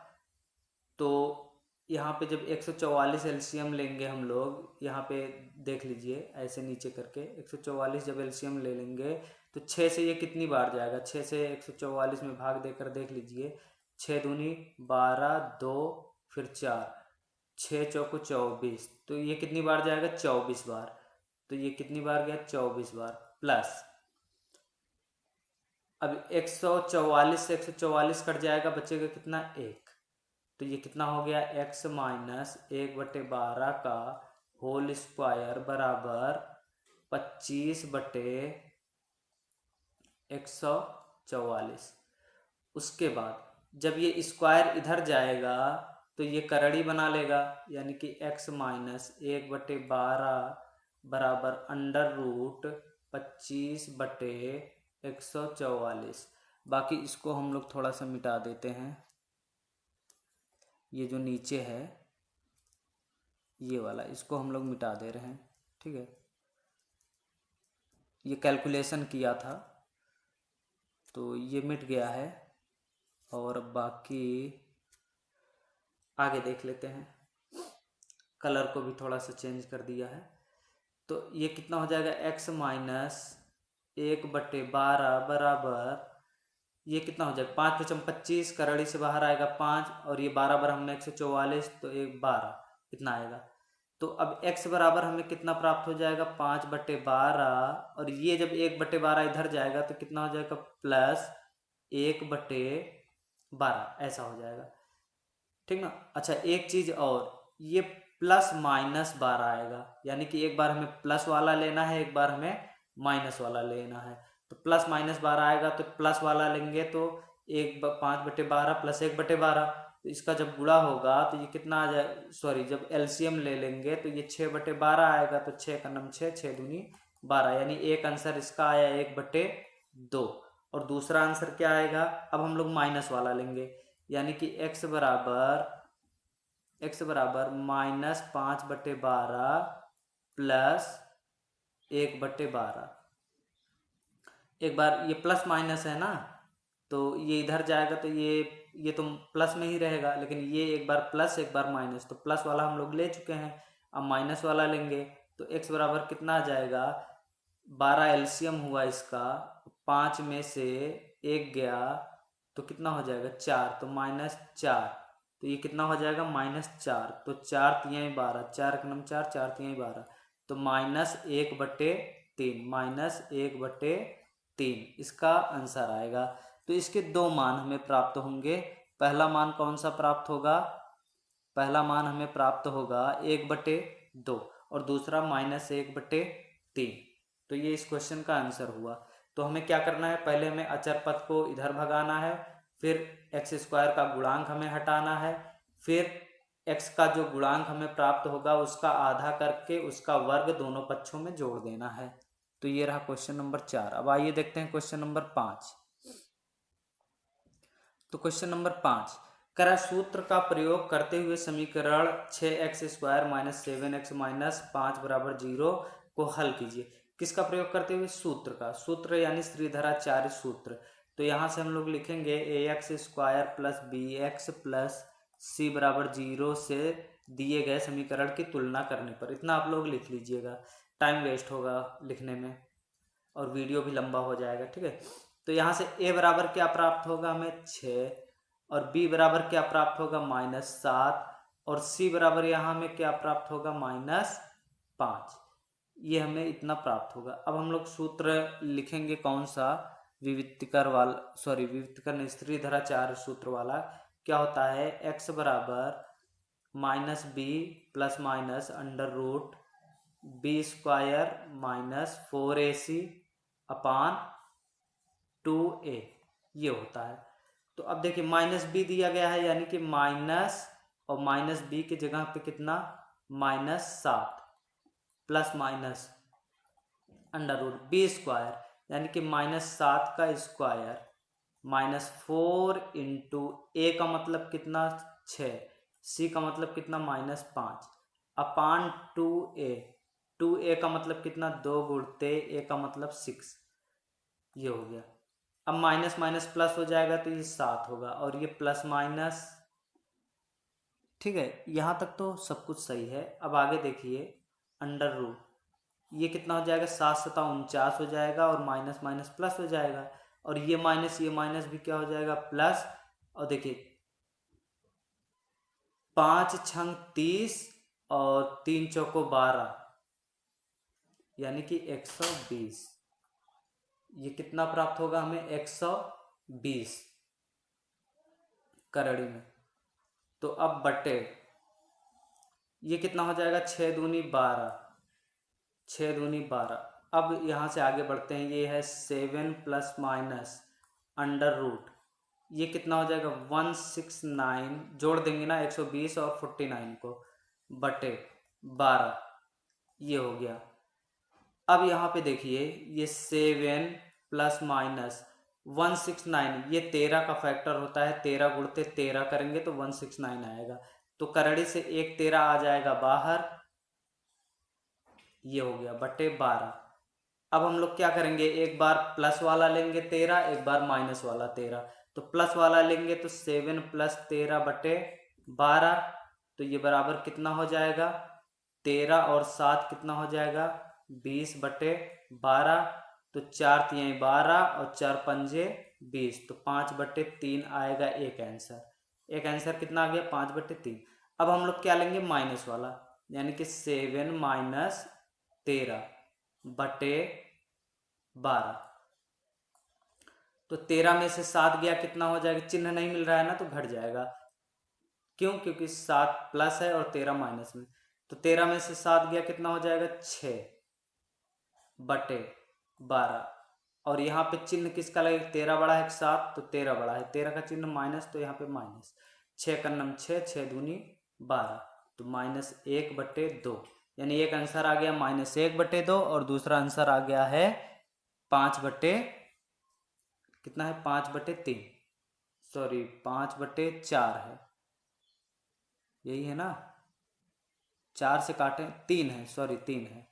तो यहाँ पे जब 144 एलसीएम लेंगे हम लोग, यहाँ पे देख लीजिए ऐसे नीचे करके 144 जब एलसीएम ले लेंगे तो 6 से ये कितनी बार जाएगा, 6 से 144 में भाग देकर देख लीजिए, 6 दूनी 12, 2 फिर 4, 6 चौको 24, तो ये कितनी बार जाएगा, 24 बार। तो ये कितनी बार गया, 24 बार प्लस, अब 144 से 144 कट जाएगा, बचेगा कितना, 1। तो ये कितना हो गया, x माइनस 1/12 का होल स्क्वायर बराबर 25/144। उसके बाद जब ये स्क्वायर इधर जाएगा तो ये करड़ी बना लेगा, यानी कि x माइनस 1/12 बराबर अंडर रूट 25/144। बाकी इसको हम लोग थोड़ा सा मिटा देते हैं, ये जो नीचे है ये वाला, इसको हम लोग मिटा दे रहे हैं। ठीक है, ये कैलकुलेशन किया था तो ये मिट गया है। और बाकी आगे देख लेते हैं, कलर को भी थोड़ा सा चेंज कर दिया है। तो ये कितना हो जाएगा, x माइनस 1/12 बराबर, ये कितना हो जाएगा, 5×25, करड़ी से बाहर आएगा 5, और ये 12 बार हमने 144, तो 12 इतना आएगा। तो अब x बराबर हमें कितना प्राप्त हो जाएगा, 5/12, और ये जब 1/12 इधर जाएगा तो कितना हो जाएगा, प्लस 1/12 ऐसा हो जाएगा। ठीक ना। अच्छा एक चीज़ और, ये प्लस माइनस 12 आएगा, यानी कि एक बार हमें प्लस वाला लेना है, एक बार हमें माइनस वाला लेना है। तो प्लस माइनस 12 आएगा तो प्लस वाला लेंगे तो 5/12 प्लस 1/12, तो इसका जब गुणा होगा तो ये कितना आ जाए, सॉरी जब एलसीएम ले लेंगे तो ये 6/12 आएगा, तो 6 का नम 6, 6 दूनी 12, यानी एक आंसर इसका आया 1/2। और दूसरा आंसर क्या आएगा, अब हम लोग माइनस वाला लेंगे, यानी कि x बराबर माइनस 5/12 प्लस 1/12। एक बार ये प्लस माइनस है ना, तो ये इधर जाएगा तो ये तो प्लस में ही रहेगा, लेकिन ये एक बार प्लस एक बार माइनस, तो प्लस वाला हम लोग ले चुके हैं, अब माइनस वाला लेंगे तो x बराबर कितना आ जाएगा, 12 एलसीएम हुआ इसका, 5 में से 1 गया तो कितना हो जाएगा, 4, तो -4, तो ये कितना हो जाएगा, -4, तो 4 तियाई 12, 4 एक नम 4, 4 तियाई 12, तो -1/3, -1/3 इसका आंसर आएगा। तो इसके दो मान हमें प्राप्त होंगे। पहला मान कौन सा प्राप्त होगा, पहला मान हमें प्राप्त होगा 1/2, और दूसरा -1/3। तो ये इस क्वेश्चन का आंसर हुआ। तो हमें क्या करना है, पहले हमें अचर पद को इधर भगाना है, फिर x स्क्वायर का गुणांक हमें हटाना है, फिर x का जो गुणांक हमें प्राप्त होगा उसका आधा करके उसका वर्ग दोनों पक्षों में जोड़ देना है। तो ये रहा क्वेश्चन नंबर 4। अब आइए देखते हैं क्वेश्चन नंबर 5। तो क्वेश्चन नंबर 5, करा सूत्र का प्रयोग करते हुए समीकरण 6x² - 7x - 5 = 0 को हल कीजिए। किसका प्रयोग करते हुए? सूत्र का। सूत्र यानी श्रीधराचार्य सूत्र। तो यहाँ से हम लोग लिखेंगे ax² + bx + c = 0 से दिए गए समीकरण की तुलना करने पर। इतना आप लोग लिख लीजिएगा, टाइम वेस्ट होगा लिखने में और वीडियो भी लंबा हो जाएगा, ठीक है। तो यहाँ से a बराबर क्या प्राप्त होगा हमें? 6, और b बराबर क्या प्राप्त होगा? -7, और c बराबर यहाँ हमें क्या प्राप्त होगा? -5। ये हमें इतना प्राप्त होगा। अब हम लोग सूत्र लिखेंगे कौन सा? विविक्तिकर वाला, सॉरी विविक्तिकर नहीं, श्रीधराचार्य सूत्र वाला। क्या होता है? x बराबर -b + -√b² - 4ac अपान 2a, ये होता है। तो अब देखिए -b दिया गया है, यानी कि माइनस और -b की जगह पे कितना? -7 प्लस माइनस √b², यानी कि -7 का स्क्वायर -4 इंटू a का मतलब कितना? 6, c का मतलब कितना? -5 अपान 2a। 2a का मतलब कितना? 2 गुणते a का मतलब 6, ये हो गया। अब माइनस माइनस प्लस हो जाएगा तो ये 7 होगा, और ये प्लस माइनस, ठीक है। यहाँ तक तो सब कुछ सही है। अब आगे देखिए, √, ये कितना हो जाएगा? 7 × 7 = 49 हो जाएगा, और माइनस माइनस प्लस हो जाएगा, और ये माइनस भी क्या हो जाएगा? प्लस। और देखिए 5 × 30 और 3 × 4 = 12, यानी कि 120। ये कितना प्राप्त होगा हमें? 120 करड़ी में। तो अब बटे, ये कितना हो जाएगा? 6 दूनी 12, 6 दूनी 12। अब यहाँ से आगे बढ़ते हैं, ये है 7 प्लस माइनस √, ये कितना हो जाएगा? 169, जोड़ देंगे ना 120 और 49 को, बटे 12, ये हो गया। अब यहाँ पे देखिए, ये 7 प्लस माइनस 169, ये 13 का फैक्टर होता है, 13 गुणते 13 करेंगे तो 169 आएगा। तो करड़ी से एक 13 आ जाएगा बाहर, ये हो गया, बटे 12। अब हम लोग क्या करेंगे? एक बार प्लस वाला लेंगे 13, एक बार माइनस वाला 13। तो प्लस वाला लेंगे तो 7 + 13 बटे 12, तो ये बराबर कितना हो जाएगा? 13 और 7 कितना हो जाएगा? 20 बटे 12। तो 4 × 3 = 12 और 4 × 5 = 20, तो 5 बटे 3 आएगा एक आंसर। एक आंसर कितना आ गया? 5 बटे 3। अब हम लोग क्या लेंगे? माइनस वाला, यानी कि 7 - 13 बटे 12। तो 13 में से 7 गया, कितना हो जाएगा? चिन्ह नहीं मिल रहा है ना, तो घट जाएगा। क्यों? क्योंकि 7 प्लस है और 13 माइनस में। तो 13 में से 7 गया, कितना हो जाएगा? 6 बटे 12। और यहाँ पे चिन्ह किसका लगेगा? 13 बड़ा है कि 7? तो 13 बड़ा है, 13 का चिन्ह माइनस, तो यहाँ पे माइनस। 6 × 9 = 6, 6 दूनी 12, तो -1 बटे 2, यानी एक आंसर आ गया -1 बटे 2, और दूसरा आंसर आ गया है 5 बटे, कितना है? 5 बटे 3, सॉरी 5 बटे 4 है, यही है ना? 4 से काटें, 3 है, सॉरी 3 है,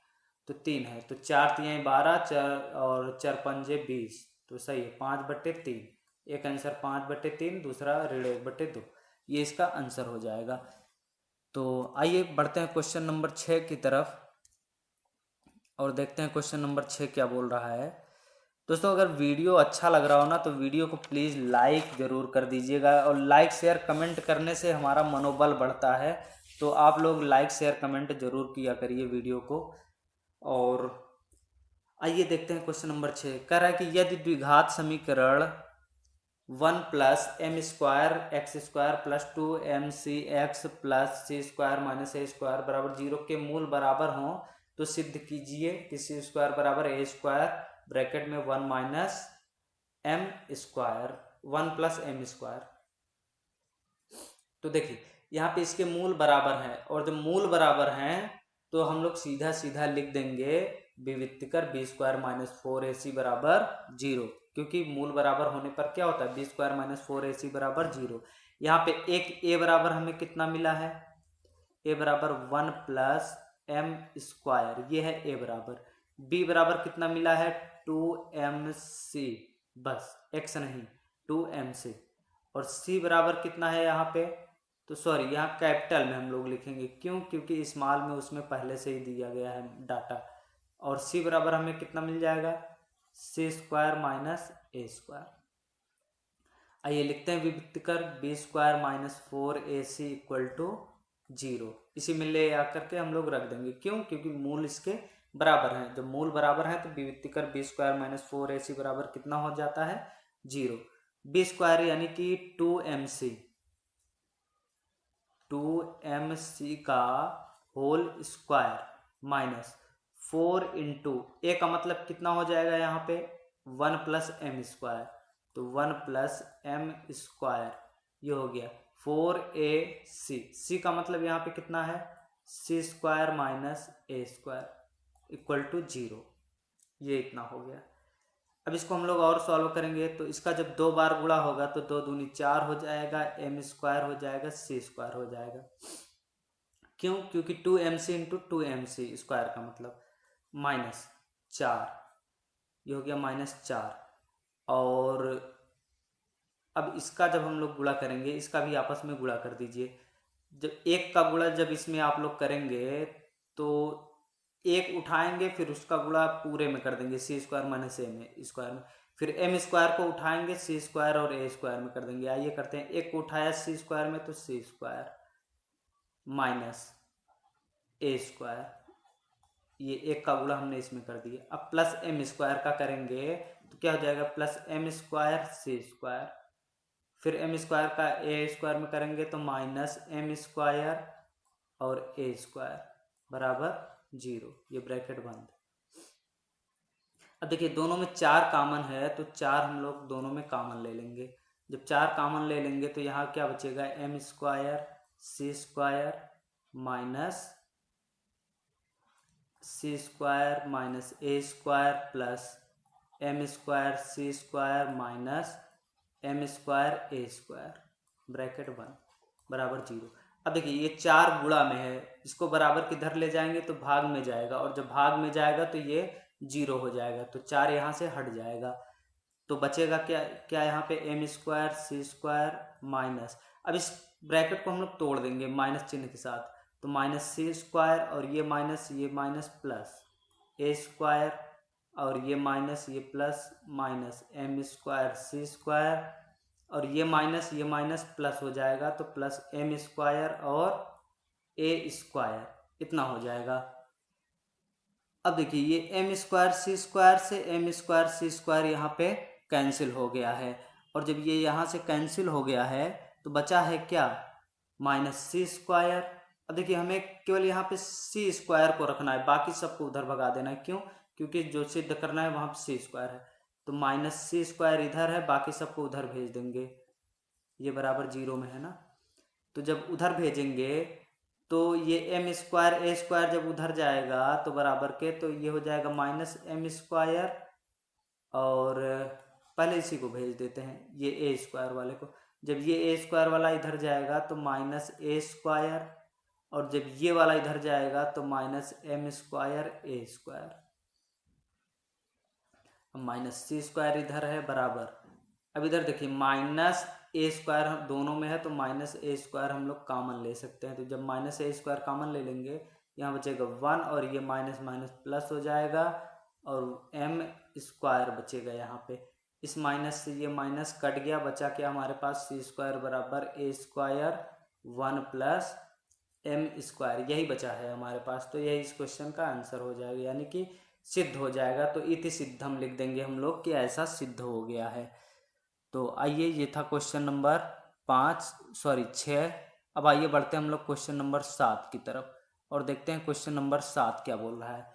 तो 3 है। तो 4 × 3 = 12, 4 और 4 × 5 = 20, तो सही है 5 बटे 3। एक आंसर 5 बटे 3, दूसरा 1 बटे 2, ये इसका आंसर हो जाएगा। तो आइए बढ़ते हैं क्वेश्चन नंबर 6 की तरफ, और देखते हैं क्वेश्चन नंबर 6 क्या बोल रहा है। दोस्तों, अगर वीडियो अच्छा लग रहा हो ना, तो वीडियो को प्लीज़ लाइक ज़रूर कर दीजिएगा, और लाइक शेयर कमेंट करने से हमारा मनोबल बढ़ता है। तो आप लोग लाइक शेयर कमेंट जरूर किया करिए वीडियो को। और आइए देखते हैं क्वेश्चन नंबर 6। कह रहा है कि यदि द्विघात समीकरण 1 + m² x² + 2mcx + c² - a² = 0 के मूल बराबर हों तो सिद्ध कीजिए कि c² = a² ब्रैकेट में 1 - m², 1 + m²। तो देखिए, यहाँ पे इसके मूल बराबर हैं, और जब मूल बराबर हैं तो हम लोग सीधा सीधा लिख देंगे विविक्तिकर बी स्क्वायर माइनस 4ac बराबर 0, क्योंकि मूल बराबर होने पर क्या होता है, बी स्क्वायर माइनस 4ac बराबर 0। यहाँ पे एक ए बराबर हमें कितना मिला है, ए बराबर 1 प्लस एम स्क्वायर, ये है ए बराबर। बी बराबर कितना मिला है, 2mc, बस एक्स नहीं 2mc। और सी बराबर कितना है यहाँ पे, तो सॉरी यहाँ कैपिटल में हम लोग लिखेंगे, क्यों, क्योंकि स्मॉल में उसमें पहले से ही दिया गया है डाटा। और सी बराबर हमें कितना मिल जाएगा, c square minus a square. आइए लिखते हैं विभक्तिकर b square minus 4ac equal to 0। इसी में ले आकर के हम लोग रख देंगे, क्यों, क्योंकि मूल इसके बराबर हैं। जब मूल बराबर है तो विभक्तिकर बी स्क्वायर माइनस 4ac बराबर कितना हो जाता है, 0। बी स्क्वायर यानी कि 2mc का होल स्क्वायर माइनस 4 इंटू ए का मतलब कितना हो जाएगा यहाँ पे 1 प्लस एम स्क्वायर, तो 1 प्लस एम स्क्वायर, ये हो गया 4ac। सी का मतलब यहाँ पे कितना है, c square minus a square equal to 0, ये इतना हो गया। अब इसको हम लोग और सॉल्व करेंगे, तो इसका जब 2 बार गुणा होगा तो 2 दूनी 4 हो जाएगा, एम स्क्वायर हो जाएगा, सी स्क्वायर हो जाएगा। क्यों, क्योंकि 2mc इंटू 2mc स्क्वायर का मतलब माइनस 4, ये हो गया -4। और अब इसका जब हम लोग गुणा करेंगे, इसका भी आपस में गुणा कर दीजिए। जब एक का गुणा जब इसमें आप लोग करेंगे तो एक उठाएंगे, फिर उसका गुणा पूरे में कर देंगे, सी स्क्वायर माइनस एम स्क्वायर में, फिर एम स्क्वायर को उठाएंगे सी स्क्वायर और ए स्क्वायर में कर देंगे। आइए करते हैं, एक को उठाया सी स्क्वायर में तो सी स्क्वायर माइनस ए स्क्वायर, ये एक का गुणा हमने इसमें कर दिया। अब प्लस एम स्क्वायर का करेंगे तो क्या हो जाएगा, प्लस एम स्क्वायर सी स्क्वायर, फिर एम स्क्वायर का ए स्क्वायर में करेंगे तो माइनस एम स्क्वायर और ए स्क्वायर बराबर 0, ये ब्रैकेट बंद। अब देखिए दोनों में 4 कॉमन है, तो 4 हम लोग दोनों में कॉमन ले लेंगे। जब 4 कॉमन ले लेंगे तो यहाँ क्या बचेगा, M square C square minus C square minus a square plus M square C square minus M square A square bracket बंद बराबर 0। अब देखिए ये 4 गुणा में है, इसको बराबर किधर ले जाएंगे तो भाग में जाएगा, और जब भाग में जाएगा तो ये 0 हो जाएगा, तो 4 यहाँ से हट जाएगा, तो बचेगा क्या, क्या यहाँ पे एम स्क्वायर सी स्क्वायर माइनस, अब इस ब्रैकेट को हम लोग तोड़ देंगे माइनस चिन्ह के साथ, तो माइनस सी स्क्वायर और ये माइनस प्लस ए स्क्वायर और ये प्लस माइनस एम स्क्वायर सी स्क्वायर और ये माइनस प्लस हो जाएगा, तो प्लस एम स्क्वायर और ए स्क्वायर इतना हो जाएगा। अब देखिए ये एम स्क्वायर सी स्क्वायर से एम स्क्वायर सी स्क्वायर यहाँ पे कैंसिल हो गया है, और जब ये यहाँ से कैंसिल हो गया है तो बचा है क्या, माइनस सी स्क्वायर। अब देखिए हमें केवल यहाँ पे सी स्क्वायर को रखना है, बाकी सबको उधर भगा देना है, क्यों, क्योंकि जो सिद्ध करना है वहाँ पे सी स्क्वायर है, तो माइनस सी स्क्वायर इधर है, बाकी सबको उधर भेज देंगे, ये बराबर 0 में है ना। तो जब उधर भेजेंगे तो ये एम स्क्वायर ए स्क्वायर जब उधर जाएगा तो बराबर के, तो ये हो जाएगा माइनस एम स्क्वायर, और पहले इसी को भेज देते हैं ये ए स्क्वायर वाले को, जब ये ए स्क्वायर वाला इधर जाएगा तो माइनस ए स्क्वायर, और जब ये वाला इधर जाएगा तो माइनस एम स्क्वायर ए स्क्वायर, माइनस सी स्क्वायर इधर है बराबर। अब इधर देखिए माइनस ए स्क्वायर दोनों में है, तो माइनस ए स्क्वायर हम लोग कॉमन ले सकते हैं, तो जब माइनस ए स्क्वायर कॉमन ले लेंगे यहाँ बचेगा 1 और ये माइनस माइनस प्लस हो जाएगा, और एम स्क्वायर बचेगा यहाँ पे, इस माइनस से ये माइनस कट गया, बचा क्या हमारे पास सी स्क्वायर बराबर ए स्क्वायर 1 प्लस एम स्क्वायर, यही बचा है हमारे पास, तो यही इस क्वेश्चन का आंसर हो जाएगा, यानी कि सिद्ध हो जाएगा। तो इति सिद्धम लिख देंगे हम लोग कि ऐसा सिद्ध हो गया है। तो आइए ये था क्वेश्चन नंबर 6। अब आइए बढ़ते हैं हम लोग क्वेश्चन नंबर 7 की तरफ और देखते हैं क्वेश्चन नंबर 7 क्या बोल रहा है।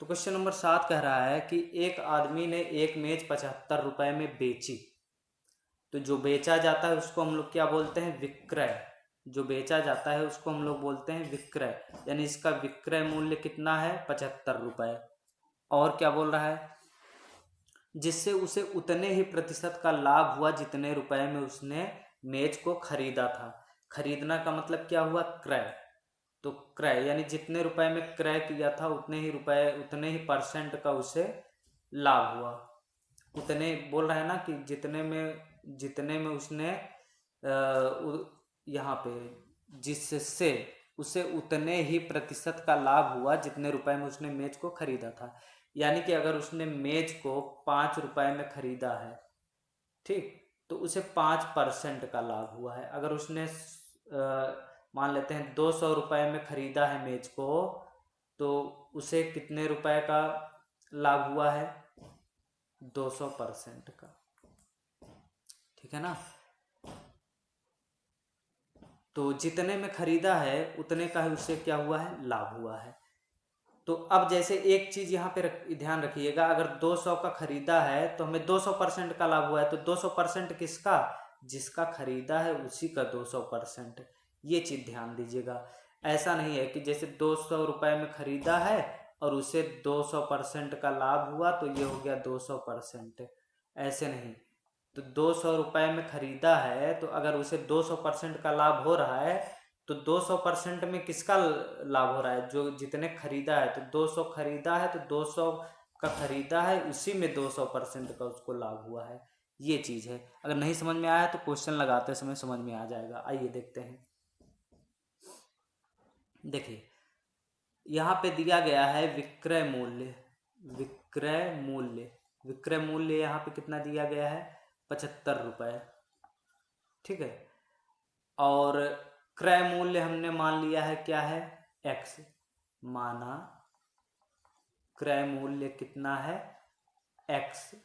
तो क्वेश्चन नंबर 7 कह रहा है कि एक आदमी ने एक मेज 75 रुपए में बेची, तो जो बेचा जाता है उसको हम लोग क्या बोलते हैं, विक्रय। जो बेचा जाता है उसको हम लोग बोलते हैं विक्रय, यानी इसका विक्रय मूल्य कितना है 75 रुपए। और क्या बोल रहा है, जिससे उसे उतने ही प्रतिशत का लाभ हुआ जितने रुपए में उसने मेज को खरीदा था। खरीदना का मतलब क्या हुआ, क्रय। तो क्रय यानी जितने रुपए में क्रय किया था उतने ही परसेंट का उसे लाभ हुआ। उतने बोल रहा है ना कि जितने में उसने यहाँ पे जिससे उसे उतने ही प्रतिशत का लाभ हुआ जितने रुपए में उसने मेज को खरीदा था। यानी कि अगर उसने मेज को 5 रुपए में खरीदा है, ठीक, तो उसे 5% का लाभ हुआ है। अगर उसने मान लेते हैं 200 रुपए में खरीदा है मेज को, तो उसे कितने रुपए का लाभ हुआ है, 200% का। ठीक है ना। तो जितने में खरीदा है उतने का ही उससे क्या हुआ है, लाभ हुआ है। तो अब जैसे एक चीज यहाँ पे ध्यान रखिएगा, अगर 200 का खरीदा है तो हमें 200% का लाभ हुआ है, तो 200% किसका, जिसका खरीदा है उसी का 200%। ये चीज ध्यान दीजिएगा। ऐसा नहीं है कि जैसे 200 रुपए में खरीदा है और उसे 200% का लाभ हुआ तो ये हो गया 200%, ऐसे नहीं। तो 200 रुपए में खरीदा है तो अगर उसे 200% का लाभ हो रहा है तो 200% में किसका लाभ हो रहा है, जो जितने खरीदा है। तो 200 खरीदा है तो 200 का खरीदा है, उसी में 200% का उसको लाभ हुआ है। ये चीज है। अगर नहीं समझ में आया तो क्वेश्चन लगाते समय समझ में आ जाएगा। आइए देखते हैं। देखिए यहाँ पे दिया गया है विक्रय मूल्य। विक्रय मूल्य विक्रय मूल्य यहाँ पे कितना दिया गया है, 75 रुपए। ठीक है। और क्रय मूल्य हमने मान लिया है क्या है, x। माना क्रय मूल्य कितना है, x।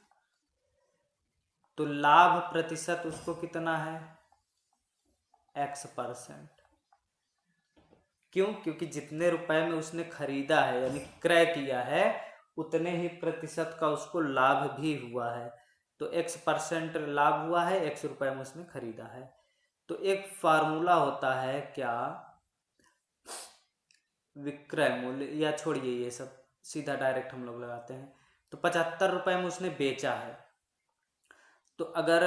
तो लाभ प्रतिशत उसको कितना है, x%। क्यों, क्योंकि जितने रुपए में उसने खरीदा है यानी क्रय किया है उतने ही प्रतिशत का उसको लाभ भी हुआ है। तो x% लाभ हुआ है, x रुपए में उसने खरीदा है। तो एक फार्मूला होता है क्या, विक्रय मूल्य, या छोड़िए ये सब, सीधा डायरेक्ट हम लोग लगाते हैं। तो 75 रुपए में उसने बेचा है। तो अगर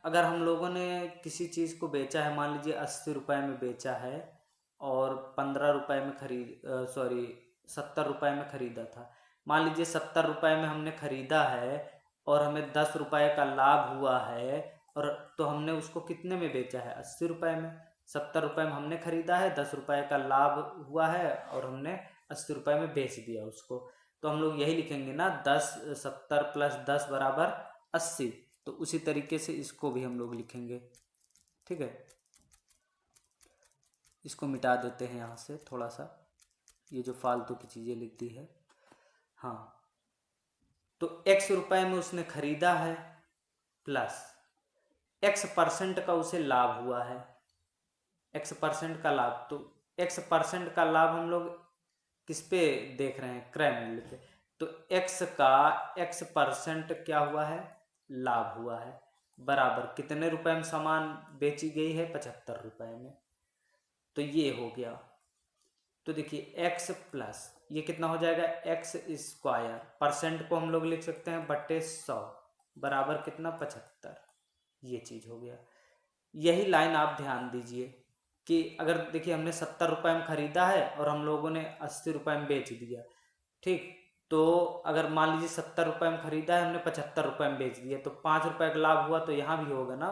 अगर हम लोगों ने किसी चीज़ को बेचा है, मान लीजिए 80 रुपए में बेचा है और 15 रुपए में 70 रुपए में खरीदा था। मान लीजिए 70 रुपए में हमने खरीदा है और हमें 10 रुपए का लाभ हुआ है, और तो हमने उसको कितने में बेचा है, 80 रुपए में। 70 रुपए में हमने खरीदा है, 10 रुपए का लाभ हुआ है और हमने 80 रुपए में बेच दिया उसको। तो हम लोग यही लिखेंगे ना, 70 + 10 बराबर 80। तो उसी तरीके से इसको भी हम लोग लिखेंगे। ठीक है। इसको मिटा देते हैं यहाँ से थोड़ा सा, ये जो फालतू की चीज़ें लिख दी है। हाँ, तो x रुपए में उसने खरीदा है प्लस x% का उसे लाभ हुआ है, x% का लाभ। तो x% का लाभ हम लोग किस पे देख रहे हैं, क्रय मूल्य पे। तो x का x% क्या हुआ है, लाभ हुआ है, बराबर कितने रुपए में सामान बेची गई है, 75 रुपए में। तो ये हो गया। तो देखिए x प्लस ये कितना हो जाएगा, x²। परसेंट को हम लोग लिख सकते हैं बट्टे 100 बराबर कितना, 75। ये चीज हो गया। यही लाइन आप ध्यान दीजिए कि अगर देखिए हमने 70 रुपए में खरीदा है और हम लोगों ने 80 रुपए में बेच दिया, ठीक। तो अगर मान लीजिए 70 रुपए में खरीदा है, हमने 75 रुपए में बेच दिया, तो 5 रुपए का लाभ हुआ। तो यहाँ भी होगा ना,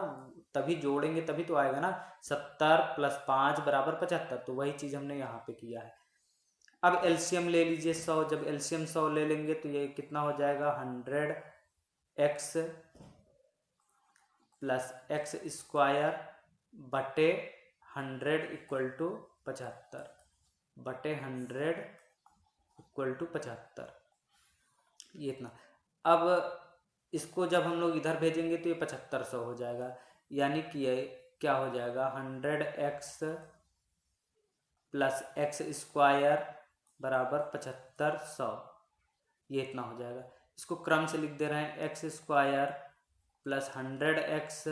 तभी जोड़ेंगे तभी तो आएगा ना, 70 + 5 बराबर 75। तो वही चीज हमने यहाँ पे किया है। अब एलसीएम ले लीजिए 100। जब एलसीएम 100 ले लेंगे तो ये कितना हो जाएगा, 100x + x² बटे 100 = 75 बटे 100 = 75। ये इतना। अब इसको जब हम लोग इधर भेजेंगे तो ये 7500 हो जाएगा। यानी कि ये क्या हो जाएगा, 100x + x² बराबर 7500। ये इतना हो जाएगा। इसको क्रम से लिख दे रहे हैं, x² + 100x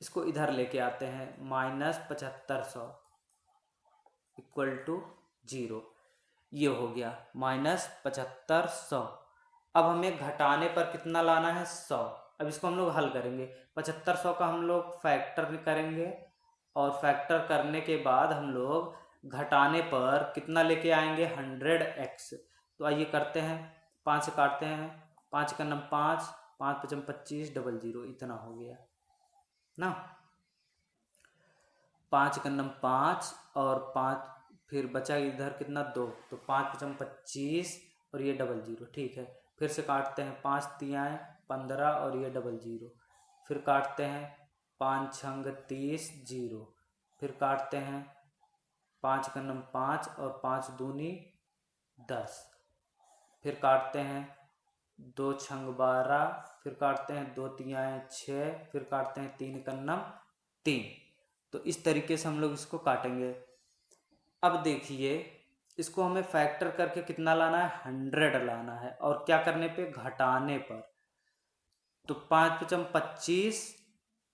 इसको इधर लेके आते हैं, -7500 इक्वल टू 0। ये हो गया -7500। अब हमें घटाने पर कितना लाना है, 100। अब इसको हम लोग हल करेंगे, 7500 का हम लोग फैक्टर करेंगे और फैक्टर करने के बाद हम लोग घटाने पर कितना लेके आएंगे, 100x। तो आइए करते हैं, 5 से काटते हैं, 5 का नंबर 5, 5 5 25, 00, इतना हो गया ना। 5 का नंबर 5 और 5, फिर बचा इधर कितना, 2, तो 5 5 25 और ये 00, ठीक है। फिर से काटते हैं, 5 3 15 और ये 00, फिर काटते हैं, 5 6 30, 0, फिर काटते हैं, 5 का नंबर 5 और 5 दूनी 10, फिर काटते हैं, 2 6 12, फिर काटते हैं, 2 3 6, फिर काटते हैं 3 का नंबर 3। तो इस तरीके से हम लोग इसको काटेंगे। अब देखिए, इसको हमें फैक्टर करके कितना लाना है, 100 लाना है, और क्या करने पे, घटाने पर। तो 5 5 25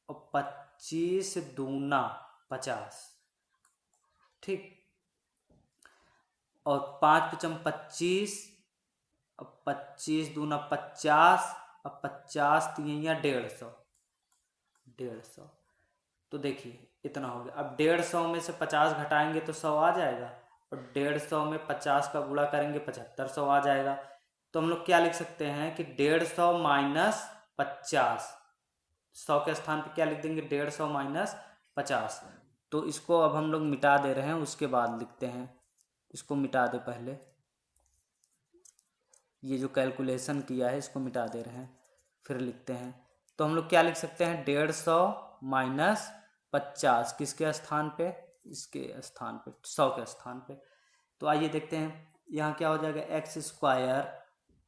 और 25 दूना 50, ठीक। और 5 5 25 और 25 दूना 50 और 50 3 150, 150। तो देखिए इतना हो गया। अब 150 में से 50 घटाएंगे तो 100 आ जाएगा, और 150 में 50 का गुणा करेंगे 7500 आ जाएगा। तो हम लोग क्या लिख सकते हैं कि 150 माइनस 50, 100 के स्थान पे क्या लिख देंगे, 150 माइनस 50। तो इसको अब हम लोग मिटा दे रहे हैं, उसके बाद लिखते हैं। इसको मिटा दे पहले, ये जो कैलकुलेशन किया है इसको मिटा दे रहे हैं, फिर लिखते हैं। तो हम लोग क्या लिख सकते हैं, 150 माइनस 50, किसके स्थान पे, इसके स्थान पे, 100 के स्थान पे। तो आइए देखते हैं, यहाँ क्या हो जाएगा, एक्स स्क्वायर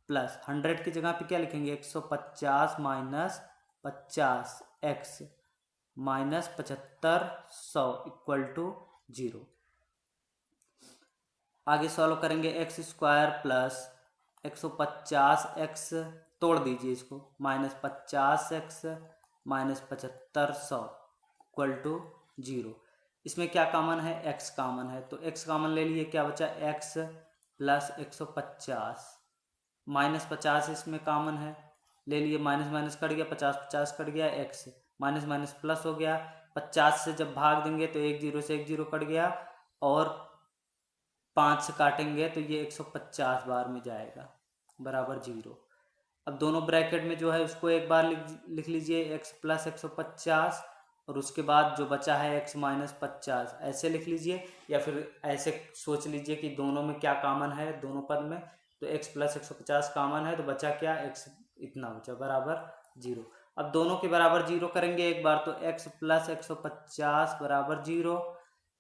प्लस 100 की जगह पे क्या लिखेंगे, 150 minus 50 x minus 75 100 equal to 0। आगे सॉल्व करेंगे, एक्स स्क्वायर प्लस 150 एक्स, तोड़ दीजिए इसको, minus 50 x minus 75 100 equal to 0। इसमें क्या कॉमन है, x कॉमन है, तो x कॉमन ले लिए, क्या बचा, x प्लस 150 माइनस 50 इसमें कॉमन है, ले लिए, माइनस माइनस कट गया, 50 50 कट गया, x माइनस माइनस प्लस हो गया, 50 से जब भाग देंगे तो 1 0 से 1 0 कट गया, और 5 से काटेंगे तो ये 150 बार में जाएगा, बराबर 0। अब दोनों ब्रैकेट में जो है उसको एक बार लिख लीजिए, x प्लस 150, और उसके बाद जो बचा है x माइनस 50, ऐसे लिख लीजिए, या फिर ऐसे सोच लीजिए कि दोनों में क्या कॉमन है, दोनों पद में। तो x प्लस 150 कॉमन है, तो बचा क्या, x इतना बचा, बराबर 0। अब दोनों के बराबर 0 करेंगे एक बार, तो x प्लस 150 बराबर 0,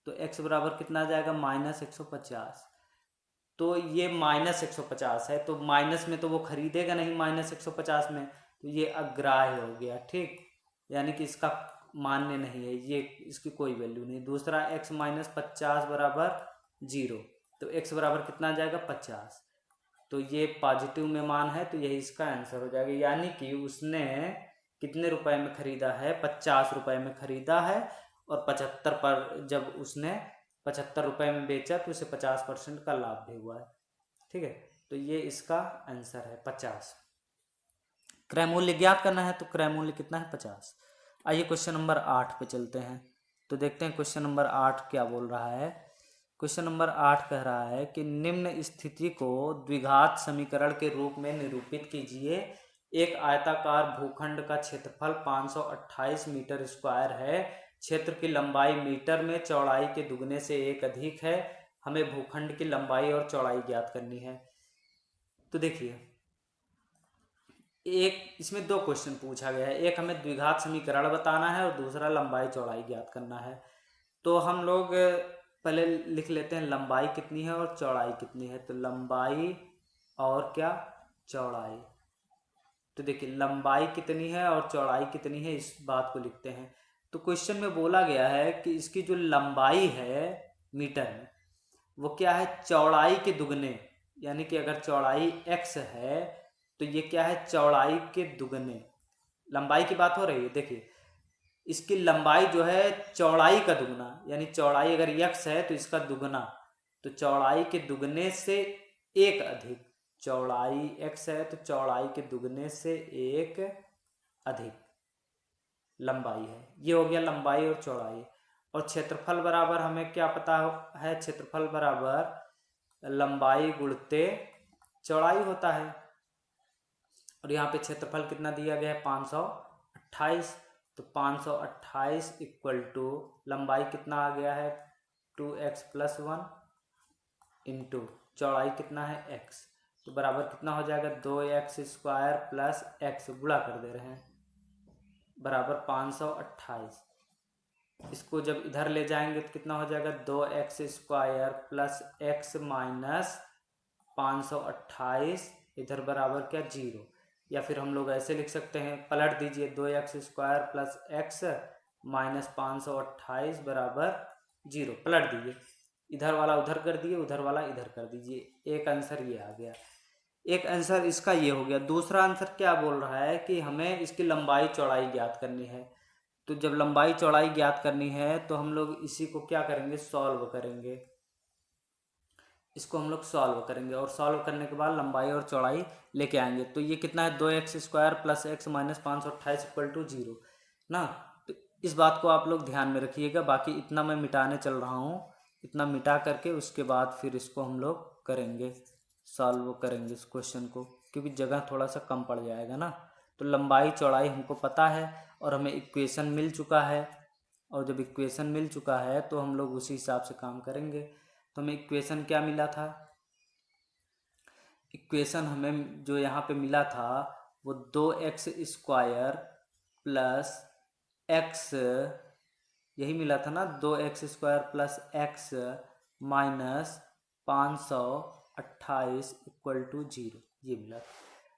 तो x बराबर कितना आ जाएगा, माइनस 150। तो ये माइनस 150 है, तो माइनस में तो वो खरीदेगा नहीं, माइनस 150 में, तो ये अग्राह्य हो गया, ठीक, यानी कि इसका मान्य नहीं है, ये इसकी कोई वैल्यू नहीं। दूसरा, x माइनस 50 बराबर 0, तो x बराबर कितना आ जाएगा, 50, तो ये पॉजिटिव में मान है, तो यही इसका आंसर हो जाएगा। यानी कि उसने कितने रुपए में खरीदा है, 50 रुपए में खरीदा है, और 75 पर जब उसने 75 रुपए में बेचा तो उसे 50% का लाभ भी हुआ है, ठीक है। तो ये इसका आंसर है 50। क्रय मूल्य ज्ञात करना है, तो क्रय मूल्य कितना है, 50। आइए क्वेश्चन नंबर 8 पे चलते हैं, तो देखते हैं क्वेश्चन नंबर 8 क्या बोल रहा है। क्वेश्चन नंबर 8 कह रहा है कि निम्न स्थिति को द्विघात समीकरण के रूप में निरूपित कीजिए। एक आयताकार भूखंड का क्षेत्रफल 528 मीटर स्क्वायर है, क्षेत्र की लंबाई मीटर में, चौड़ाई के दुगने से 1 अधिक है। हमें भूखंड की लंबाई और चौड़ाई ज्ञात करनी है। तो देखिए, एक इसमें 2 क्वेश्चन पूछा गया है, एक हमें द्विघात समीकरण बताना है और दूसरा लंबाई चौड़ाई ज्ञात करना है। तो हम लोग पहले लिख लेते हैं लंबाई कितनी है और चौड़ाई कितनी है। तो लंबाई और क्या, चौड़ाई। तो देखिए, लंबाई कितनी है और चौड़ाई कितनी है, इस बात को लिखते हैं। तो क्वेश्चन में बोला गया है कि इसकी जो लंबाई है मीटर में, वो क्या है, चौड़ाई के दुगने, यानी कि अगर चौड़ाई x है तो ये क्या है, चौड़ाई के दुगने। लंबाई की बात हो रही है, देखिए इसकी लंबाई जो है चौड़ाई का दुगना, यानी चौड़ाई अगर x है तो इसका दुगना, तो चौड़ाई के दुगने से एक अधिक, चौड़ाई x है तो चौड़ाई के दुगने से एक अधिक लंबाई है। ये हो गया लंबाई और चौड़ाई। और क्षेत्रफल बराबर हमें क्या पता है, क्षेत्रफल बराबर लंबाई गुणते चौड़ाई होता है। और यहाँ पे क्षेत्रफल कितना दिया गया है, 528। तो 528 इक्वल टू लंबाई कितना आ गया है 2x + 1 इंटू चौड़ाई कितना है x, तो बराबर कितना हो जाएगा 2x² + x, गुणा कर दे रहे हैं, बराबर 528। इसको जब इधर ले जाएंगे तो कितना हो जाएगा 2x² + x माइनस 528, इधर बराबर क्या 0। या फिर हम लोग ऐसे लिख सकते हैं, पलट दीजिए, 2x² + x माइनस 528 बराबर 0, पलट दीजिए, इधर वाला उधर कर दिए, उधर वाला इधर कर दीजिए। एक आंसर ये आ गया, एक आंसर इसका ये हो गया। दूसरा आंसर क्या बोल रहा है कि हमें इसकी लंबाई चौड़ाई ज्ञात करनी है। तो जब लंबाई चौड़ाई ज्ञात करनी है तो हम लोग इसी को क्या करेंगे, सॉल्व करेंगे, इसको हम लोग सॉल्व करेंगे, और सॉल्व करने के बाद लंबाई और चौड़ाई लेके आएंगे। तो ये कितना है 2x² + x minus 528 equal to 0 ना। तो इस बात को आप लोग ध्यान में रखिएगा। बाकी इतना मैं मिटाने चल रहा हूँ, इतना मिटा करके उसके बाद फिर इसको हम लोग करेंगे, सॉल्व करेंगे इस क्वेश्चन को, क्योंकि जगह थोड़ा सा कम पड़ जाएगा ना। तो लंबाई चौड़ाई हमको पता है और हमें इक्वेशन मिल चुका है, और जब इक्वेशन मिल चुका है तो हम लोग उसी हिसाब से काम करेंगे। तो हमें इक्वेशन क्या मिला था, इक्वेशन हमें जो यहाँ पे मिला था वो 2x² + x, यही मिला था ना, 2x² + x minus 528 equal to 0, ये मिला था।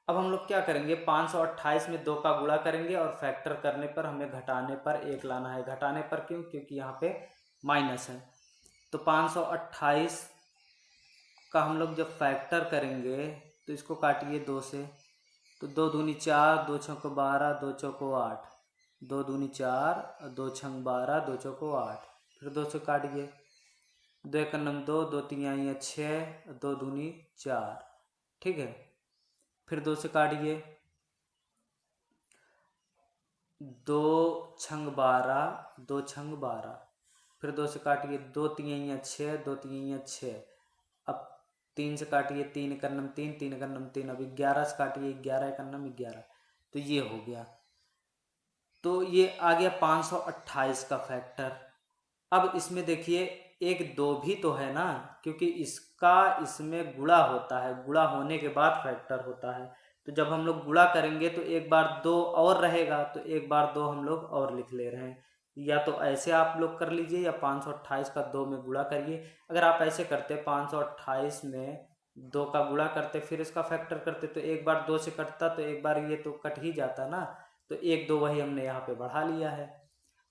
अब हम लोग क्या करेंगे, 528 में 2 का गुणा करेंगे और फैक्टर करने पर हमें घटाने पर 1 लाना है। घटाने पर क्यों, क्योंकि यहाँ पे माइनस है। तो 528 का हम लोग जब फैक्टर करेंगे तो इसको काटिए 2 से, तो 2 दूनी 4, 2 छक 12, 2 चौको 8, 2 दूनी 4, 2 छंग 12, 2 चौको 8, फिर 2 से काटिए, 2 एक 2, 2 3 6, 2 दूनी 4, ठीक है। फिर 2 से काटिए, 2 छंग 12, 2 छंग 12, फिर 2 से काटिए, 2 3 6, 2 3 6, अब 3 से काटिए, 3 एक 3, 3 एक 3, अब 11 से काटिए, 11 एक 11, तो ये हो गया। तो ये आ गया 528 का फैक्टर। अब इसमें देखिए एक 2 भी तो है ना, क्योंकि इसका इसमें गुणा होता है, गुणा होने के बाद फैक्टर होता है। तो जब हम लोग गुणा करेंगे तो एक बार 2 और रहेगा, तो एक बार 2 हम लोग और लिख ले रहे हैं। या तो ऐसे आप लोग कर लीजिए, या 528 का 2 में गुणा करिए। अगर आप ऐसे करते 528 में 2 का गुणा करते फिर इसका फैक्टर करते, तो एक बार 2 से कटता, तो एक बार ये तो कट ही जाता ना। तो 1 2 वही हमने यहाँ पे बढ़ा लिया है,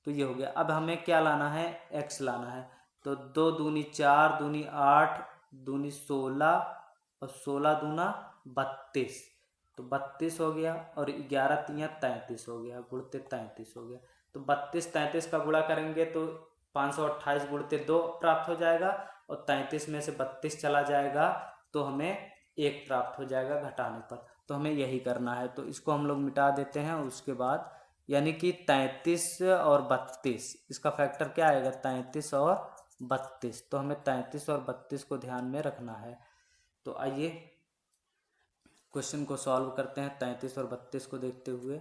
तो ये हो गया। अब हमें क्या लाना है, x लाना है। तो 2 दूनी 4, दूनी 8, दूनी 16, और 16 दूना 32, तो 32 हो गया, और 11 तिया 33 हो गया, गुणते 33 हो गया। तो 32 33 का गुणा करेंगे तो 528 गुणते 2 प्राप्त हो जाएगा, और 33 में से 32 चला जाएगा तो हमें 1 प्राप्त हो जाएगा घटाने पर। तो हमें यही करना है, तो इसको हम लोग मिटा देते हैं। उसके बाद यानी कि 33 और 32, इसका फैक्टर क्या आएगा 33 और 32, तो हमें 33 और 32 को ध्यान में रखना है। तो आइए क्वेश्चन को सॉल्व करते हैं 33 और 32 को देखते हुए।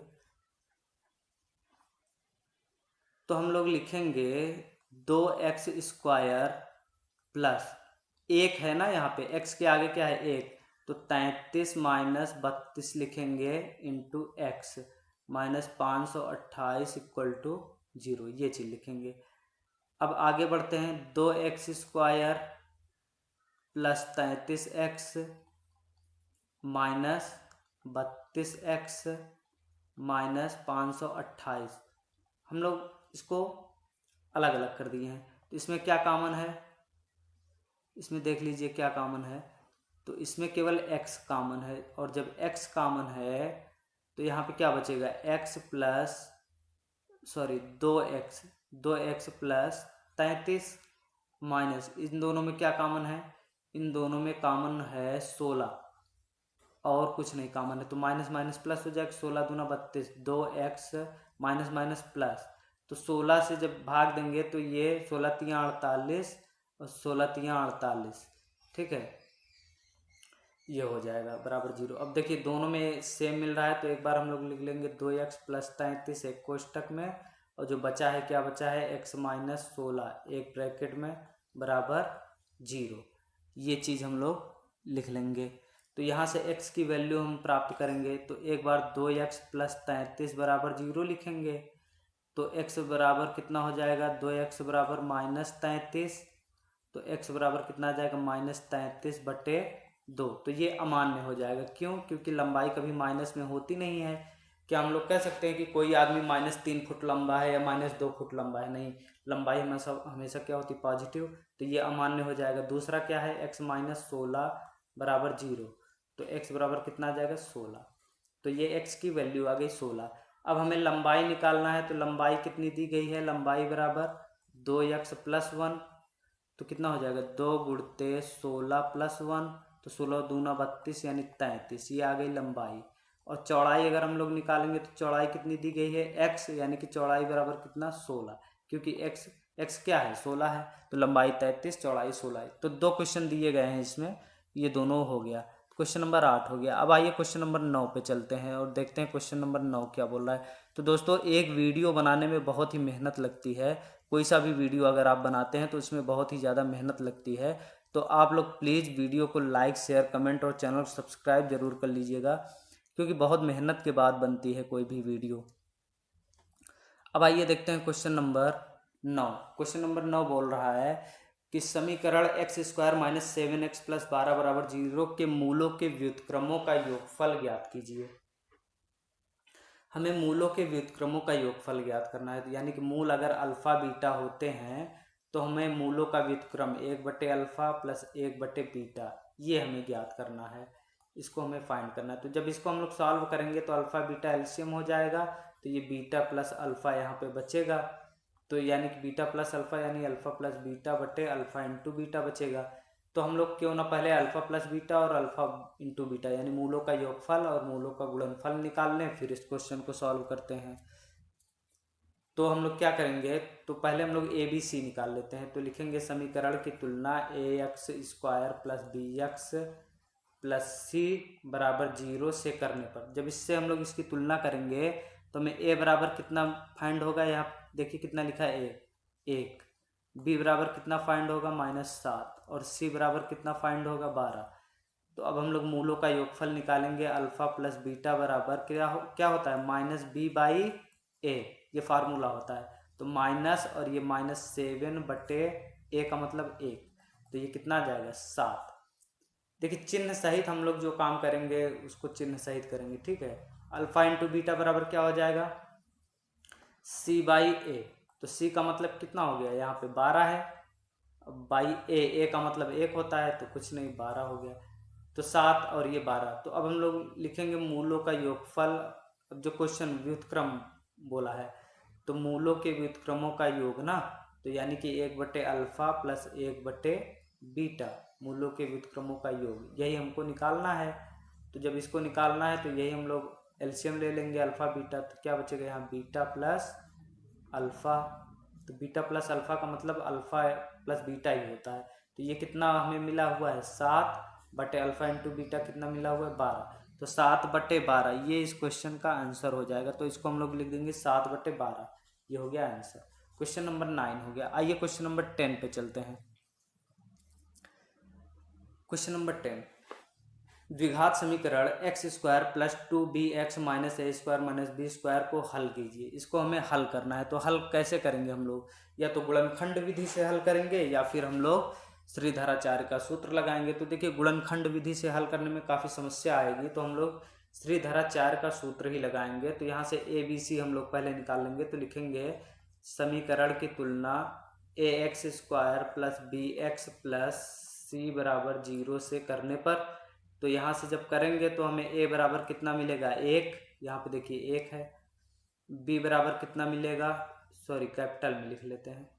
तो हम लोग लिखेंगे 2x² प्लस 1 है ना, यहाँ पे x के आगे क्या है 1, तो 33 माइनस 32 लिखेंगे into x minus 528 equal to 0, ये चीज़ लिखेंगे। अब आगे बढ़ते हैं, 2x² plus 33x minus 32x minus 528, हम लोग इसको अलग अलग कर दिए हैं। तो इसमें क्या कॉमन है, इसमें देख लीजिए क्या कॉमन है, तो इसमें केवल x कॉमन है, और जब x कॉमन है तो यहाँ पे क्या बचेगा x plus sorry 2x plus 33 minus, इन दोनों में क्या कॉमन है, इन दोनों में कॉमन है 16 और कुछ नहीं कॉमन है, तो माइनस माइनस प्लस हो जाएगा, 16 दूना 32, 2x माइनस माइनस प्लस, तो 16 से जब भाग देंगे तो ये 16 तियाँ 48 और 16 तियाँ 48, ठीक है, ये हो जाएगा बराबर 0। अब देखिए दोनों में सेम मिल रहा है, तो एक बार हम लोग लिख लेंगे 2x प्लस 33 एक कोष्टक में, और जो बचा है क्या बचा है, x माइनस 16 एक ब्रैकेट में बराबर 0, ये चीज़ हम लोग लिख लेंगे। तो यहाँ से x की वैल्यू हम प्राप्त करेंगे, तो एक बार 2x प्लस 33 बराबर 0 लिखेंगे, तो x बराबर कितना हो जाएगा, 2x बराबर माइनस 33, तो x बराबर कितना आ जाएगा, माइनस 33/2, तो ये अमान्य हो जाएगा। क्यों, क्योंकि लंबाई कभी माइनस में होती नहीं है। क्या हम लोग कह सकते हैं कि कोई आदमी -3 फुट लंबा है या -2 फुट लंबा है, नहीं, लंबाई हमेशा क्या होती, पॉजिटिव, तो ये अमान्य हो जाएगा। दूसरा क्या है, x माइनस 16 बराबर 0, तो x बराबर कितना आ जाएगा, 16, तो ये x की वैल्यू आ गई 16। अब हमें लंबाई निकालना है, तो लंबाई कितनी दी गई है, लंबाई बराबर 2x प्लस 1, तो कितना हो जाएगा, 2 गुणते 16 प्लस 1, तो 16 दूना 32 यानी 33, ये आ गई लंबाई। और चौड़ाई अगर हम लोग निकालेंगे तो चौड़ाई कितनी दी गई है, x, यानी कि चौड़ाई बराबर कितना, 16, क्योंकि x क्या है, 16 है, तो लंबाई 33 चौड़ाई 16 है। तो 2 क्वेश्चन दिए गए हैं इसमें, ये दोनों हो गया, क्वेश्चन नंबर 8 हो गया। अब आइए क्वेश्चन नंबर 9 पे चलते हैं और देखते हैं क्वेश्चन नंबर 9 क्या बोल रहा है। तो दोस्तों एक वीडियो बनाने में बहुत ही मेहनत लगती है, कोई सा भी वीडियो अगर आप बनाते हैं तो इसमें बहुत ही ज़्यादा मेहनत लगती है, तो आप लोग प्लीज़ वीडियो को लाइक शेयर कमेंट और चैनल को सब्सक्राइब जरूर कर लीजिएगा, क्योंकि बहुत मेहनत के बाद बनती है कोई भी वीडियो। अब आइए देखते हैं क्वेश्चन नंबर 9। क्वेश्चन नंबर 9 बोल रहा है कि समीकरण x² माइनस 7x प्लस 12 बराबर 0 के मूलों के व्युत्क्रमों का योगफल ज्ञात कीजिए। हमें मूलों के व्युत्क्रमों का योगफल ज्ञात करना है, तो यानी कि मूल अगर अल्फ़ा बीटा होते हैं तो हमें मूलों का व्युत्क्रम 1/अल्फ़ा प्लस 1/बीटा ये हमें ज्ञात करना है, इसको हमें फाइंड करना है। तो जब इसको हम लोग सॉल्व करेंगे तो अल्फ़ा बीटा एलसीएम हो जाएगा, तो ये बीटा प्लस अल्फ़ा यहाँ पे बचेगा, तो यानी कि बीटा प्लस अल्फ़ा यानी अल्फ़ा प्लस बीटा बटे अल्फ़ा इंटू बीटा बचेगा। तो हम लोग क्यों ना पहले अल्फ़ा प्लस बीटा और अल्फ़ा इंटू बीटा यानी मूलों का योगफल और मूलों का गुणनफल निकाल लें, फिर इस क्वेश्चन को सॉल्व करते हैं। तो हम लोग क्या करेंगे, तो पहले हम लोग ए बी सी निकाल लेते हैं। तो लिखेंगे समीकरण की तुलना ax² plus bx plus c बराबर 0 से करने पर, जब इससे हम लोग इसकी तुलना करेंगे तो हमें a बराबर कितना फाइंड होगा, यहाँ देखिए कितना लिखा है a 1, b बराबर कितना फाइंड होगा -7, और c बराबर कितना फाइंड होगा 12। तो अब हम लोग मूलों का योगफल निकालेंगे, अल्फ़ा प्लस बीटा बराबर क्या होता है, -b/a, ये फार्मूला होता है। तो माइनस और ये -7/a का मतलब 1, तो ये कितना आ जाएगा 7। देखिए चिन्ह सहित हम लोग जो काम करेंगे उसको चिन्ह सहित करेंगे, ठीक है। अल्फ़ा इंटू बीटा बराबर क्या हो जाएगा, c/a, तो c का मतलब कितना हो गया, यहाँ पे 12 है, अब बाई a का मतलब 1 होता है, तो कुछ नहीं 12 हो गया, तो 7 और ये 12। तो अब हम लोग लिखेंगे मूलों का योगफल। अब जो क्वेश्चन व्युत्क्रम बोला है, तो मूलों के व्युत्क्रमों का योग ना, तो यानी कि 1/अल्फ़ा प्लस 1/बीटा, मूलों के व्युत्क्रमों का योग, यही हमको निकालना है। तो जब इसको निकालना है तो यही हम लोग एलसीएम ले लेंगे अल्फ़ा बीटा, तो क्या बचेगा यहाँ बीटा प्लस अल्फ़ा, तो बीटा प्लस अल्फ़ा का मतलब अल्फ़ा प्लस बीटा ही होता है। तो ये कितना हमें मिला हुआ है, 7/अल्फ़ा इंटू बीटा कितना मिला हुआ है, 12, तो 7/12 ये इस क्वेश्चन का आंसर हो जाएगा। तो इसको हम लोग लिख देंगे 7/12, ये हो गया आंसर। क्वेश्चन नंबर 9 हो गया। आइए क्वेश्चन नंबर 10 पे चलते हैं। क्वेश्चन नंबर 10, द्विघात समीकरण x² plus 2bx minus a² minus b² को हल कीजिए। इसको हमें हल करना है, तो हल कैसे करेंगे हम लोग, या तो गुणनखंड विधि से हल करेंगे या फिर हम लोग श्रीधराचार्य का सूत्र लगाएंगे। तो देखिए गुणनखंड विधि से हल करने में काफ़ी समस्या आएगी, तो हम लोग श्रीधराचार्य का सूत्र ही लगाएंगे। तो यहाँ से a b c हम लोग पहले निकाल लेंगे, तो लिखेंगे समीकरण की तुलना ax² plus bx plus c बराबर 0 से करने पर, तो यहाँ से जब करेंगे तो हमें a बराबर कितना मिलेगा, 1, यहाँ पे देखिए 1 है, बी बराबर कितना मिलेगा, सॉरी कैपिटल में लिख लेते हैं,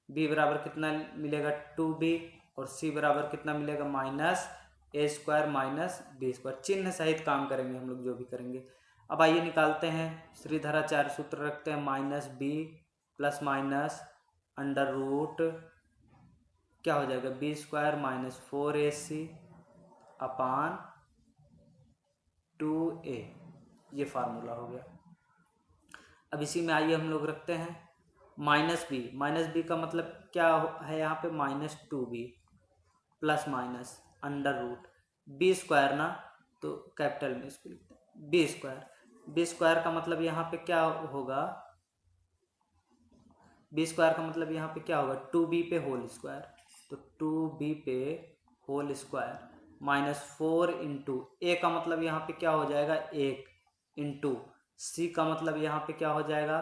बी बराबर कितना मिलेगा 2b, और सी बराबर कितना मिलेगा -a² माइनस b²। चिन्ह सहित काम करेंगे हम लोग जो भी करेंगे। अब आइए निकालते हैं, श्रीधराचार्य सूत्र रखते हैं, -b plus minus under root क्या हो जाएगा b² माइनस 4ac अपान 2a, ये फार्मूला हो गया। अब इसी में आइए हम लोग रखते हैं -b का मतलब क्या है यहाँ पे -2b plus minus under root b² ना, तो कैपिटल में इसको लिखते हैं b² का मतलब यहाँ पे क्या होगा, b² का मतलब यहाँ पे क्या होगा 2b पे होल स्क्वायर, तो 2b पे होल स्क्वायर -4 इंटू ए का मतलब यहाँ पे क्या हो जाएगा 1 इंटू सी का मतलब यहाँ पे क्या हो जाएगा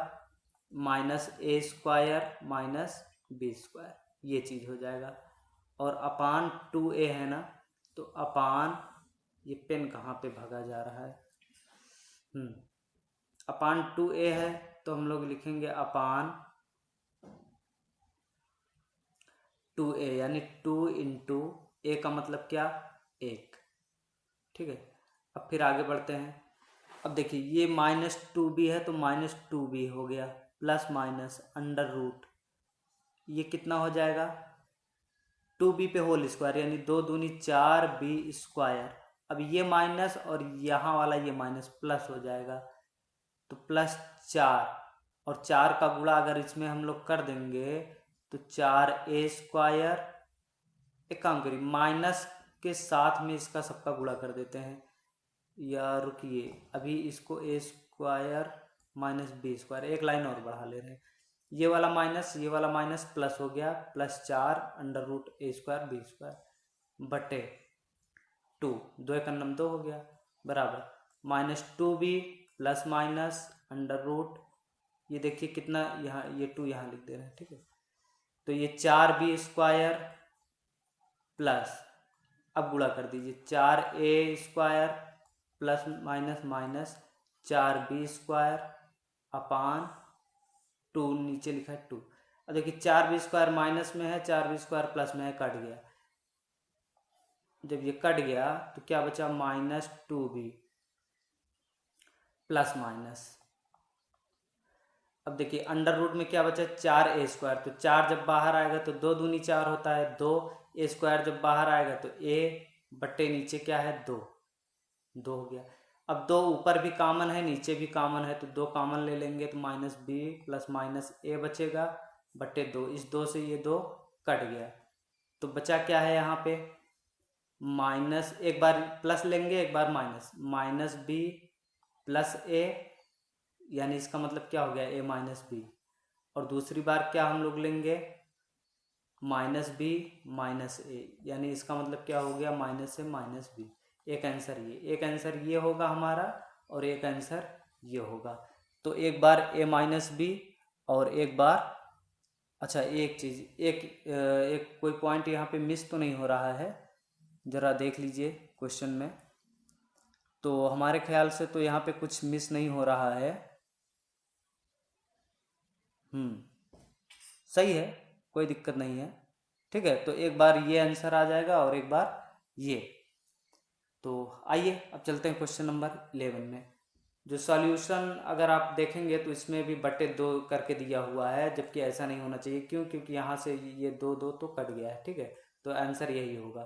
-a² माइनस b², ये चीज़ हो जाएगा। और अपान 2a है ना, तो अपान, ये पेन कहाँ पे भागा जा रहा है, अपान 2a है तो हम लोग लिखेंगे अपान 2a, यानी 2 इंटू ए का मतलब क्या 1, ठीक है। अब फिर आगे बढ़ते हैं। अब देखिए ये -2b है तो -2b हो गया, प्लस माइनस अंडर रूट, ये कितना हो जाएगा 2b पे होल स्क्वायर, यानी 2 दूनी 4b²। अब ये माइनस और यहाँ वाला ये माइनस प्लस हो जाएगा, तो +4, और 4 का गुणा अगर इसमें हम लोग कर देंगे तो 4a²। एक काम करिए, माइनस के साथ में इसका सबका गुणा कर देते हैं, या रुकिए अभी इसको a² माइनस b², एक लाइन और बढ़ा ले रहे हैं, ये वाला माइनस प्लस हो गया, +4 अंडर रूट a² b² बटे 2, 2 एक 2 हो गया, बराबर -2b plus minus under root, ये देखिए कितना यहाँ, ये 2 यहाँ लिख दे रहे हैं, ठीक है। तो ये 4b² प्लस, अब गुणा कर दीजिए 4a² प्लस माइनस 4b² अपान 2, नीचे लिखा है 2। अब देखिए 4b² माइनस में है, 4b² प्लस में है, कट गया, जब ये कट गया तो क्या बचा -2b प्लस माइनस। अब देखिए अंडर रूट में क्या बचा 4a², तो 4 जब बाहर आएगा तो 2 दूनी 4 होता है, 2a² जब बाहर आएगा तो a बट्टे नीचे क्या है 2 हो गया। अब 2 ऊपर भी कॉमन है नीचे भी कॉमन है, तो 2 कॉमन ले लेंगे तो -b प्लस माइनस a बचेगा बट्टे 2, इस 2 से ये 2 कट गया, तो बचा क्या है यहाँ पे माइनस, एक बार प्लस लेंगे एक बार -b प्लस a, यानी इसका मतलब क्या हो गया a माइनस b, और दूसरी बार क्या हम लोग लेंगे -b माइनस a, यानी इसका मतलब क्या हो गया -a माइनस b। एक आंसर ये होगा हमारा, और एक आंसर ये होगा। तो एक बार a माइनस b और एक बार, अच्छा एक चीज़, एक कोई पॉइंट यहाँ पे मिस तो नहीं हो रहा है, ज़रा देख लीजिए क्वेश्चन में, तो हमारे ख्याल से तो यहाँ पे कुछ मिस नहीं हो रहा है, सही है, कोई दिक्कत नहीं है, ठीक है। तो एक बार ये आंसर आ जाएगा और एक बार ये। तो आइए अब चलते हैं क्वेश्चन नंबर 11 में। जो सॉल्यूशन अगर आप देखेंगे तो इसमें भी बटे 2 करके दिया हुआ है, जबकि ऐसा नहीं होना चाहिए, क्यों, क्योंकि यहाँ से ये 2 2 तो कट गया है, ठीक है। तो आंसर यही होगा।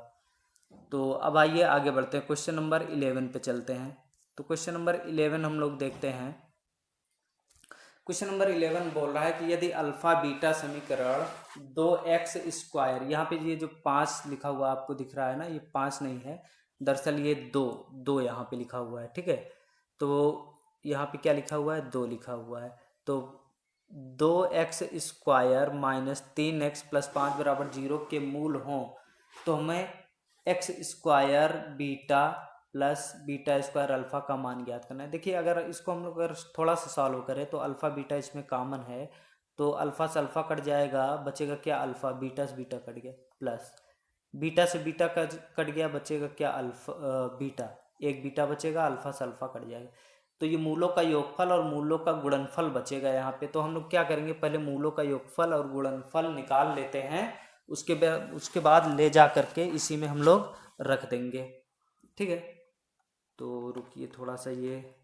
तो अब आइए आगे बढ़ते हैं, क्वेश्चन नंबर 11 पे चलते हैं। तो क्वेश्चन नंबर 11 हम लोग देखते हैं। क्वेश्चन नंबर 11 बोल रहा है कि यदि अल्फा बीटा समीकरण 2x², यहाँ पे ये जो 5 लिखा हुआ आपको दिख रहा है ना, ये 5 नहीं है, दरअसल ये 2 यहाँ पे लिखा हुआ है, ठीक है। तो यहाँ पे क्या लिखा हुआ है 2 लिखा हुआ है, तो 2x² माइनस 3x प्लस 5 बराबर 0 के मूल हों, तो हमें x² बीटा प्लस β² अल्फ़ा का मान ज्ञात करना है। देखिए अगर इसको हम लोग अगर थोड़ा सा सॉल्व करें तो अल्फ़ा बीटा इसमें कॉमन है, तो अल्फ़ा से अल्फ़ा कट जाएगा, बचेगा क्या अल्फ़ा, बीटा से बीटा कट गया, प्लस बीटा से बीटा कट गया, बचेगा क्या अल्फ़ा बीटा, एक बीटा बचेगा, अल्फ़ा से अल्फ़ा कट जाएगा। तो ये मूलों का योगफल और मूलों का गुणनफल बचेगा यहाँ पे। तो हम लोग क्या करेंगे, पहले मूलों का योगफल और गुणनफल निकाल लेते हैं, उसके बाद ले जा करके इसी में हम लोग रख देंगे। ठीक है, तो रुकिए थोड़ा सा ये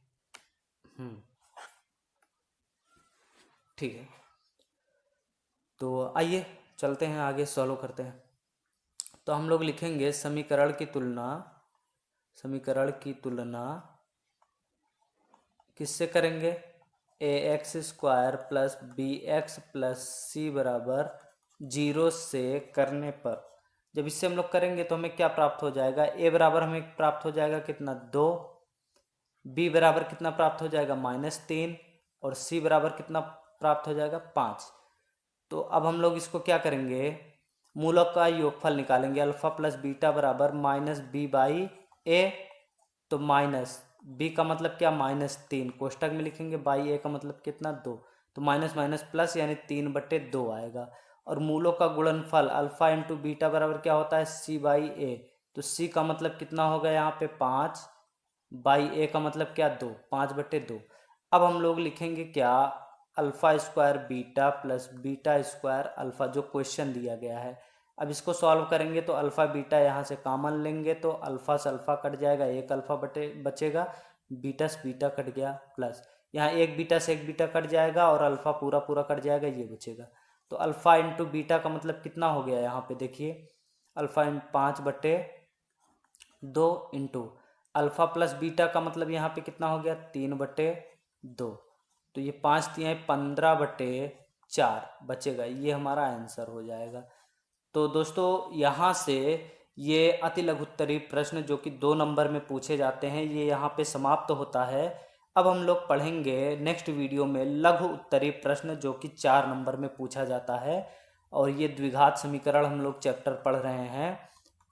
ठीक है, तो आइए चलते हैं आगे, सॉल्व करते हैं। तो हम लोग लिखेंगे समीकरण की तुलना किससे करेंगे, a x square plus b x plus c बराबर 0 से करने पर, जब इससे हम लोग करेंगे तो हमें क्या प्राप्त हो जाएगा, ए बराबर हमें प्राप्त हो जाएगा कितना 2, बी बराबर कितना प्राप्त हो जाएगा -3, और सी बराबर कितना प्राप्त हो जाएगा 5। तो अब हम लोग इसको क्या करेंगे, मूलों का योगफल निकालेंगे, अल्फा प्लस बीटा बराबर -b/a, तो माइनस b का मतलब क्या -3, कोष्टक में लिखेंगे, बाई a का मतलब कितना 2, तो माइनस माइनस प्लस यानी 3/2 आएगा। और मूलों का गुणनफल अल्फा इंटू बीटा बराबर क्या होता है c/a, तो c का मतलब कितना होगा यहाँ पे 5, बाई a का मतलब क्या 2, 5/2। अब हम लोग लिखेंगे क्या, alpha square beta plus beta square alpha, जो क्वेश्चन दिया गया है। अब इसको सॉल्व करेंगे तो अल्फा बीटा यहाँ से कॉमन लेंगे तो अल्फा से अल्फा कट जाएगा, एक अल्फा बचेगा, बीटा से बीटा कट गया, प्लस यहाँ एक बीटा से एक बीटा कट जाएगा और अल्फा पूरा पूरा कट जाएगा, ये बचेगा। तो अल्फा इंटू बीटा का मतलब कितना हो गया यहाँ पे देखिए, alpha 5/2 into alpha plus beta का मतलब यहाँ पे कितना हो गया 3/2, तो ये 5 तिहाई 15/4 बचेगा, ये हमारा आंसर हो जाएगा। तो दोस्तों यहाँ से ये अति लघुत्तरीय प्रश्न जो कि 2 नंबर में पूछे जाते हैं, ये यहाँ पे समाप्त होता है। अब हम लोग पढ़ेंगे नेक्स्ट वीडियो में लघु उत्तरीय प्रश्न जो कि 4 नंबर में पूछा जाता है, और ये द्विघात समीकरण हम लोग चैप्टर पढ़ रहे हैं,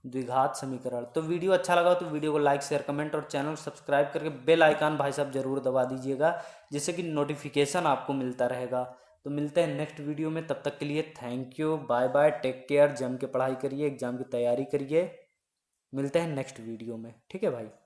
द्विघात समीकरण। तो वीडियो अच्छा लगा तो वीडियो को लाइक शेयर कमेंट और चैनल को सब्सक्राइब करके बेल आइकन भाई साहब जरूर दबा दीजिएगा, जिससे कि नोटिफिकेशन आपको मिलता रहेगा। तो मिलते हैं नेक्स्ट वीडियो में, तब तक के लिए thank you, bye bye, take care, जम के पढ़ाई करिए, एग्जाम की तैयारी करिए। मिलते हैं नेक्स्ट वीडियो में, ठीक है भाई।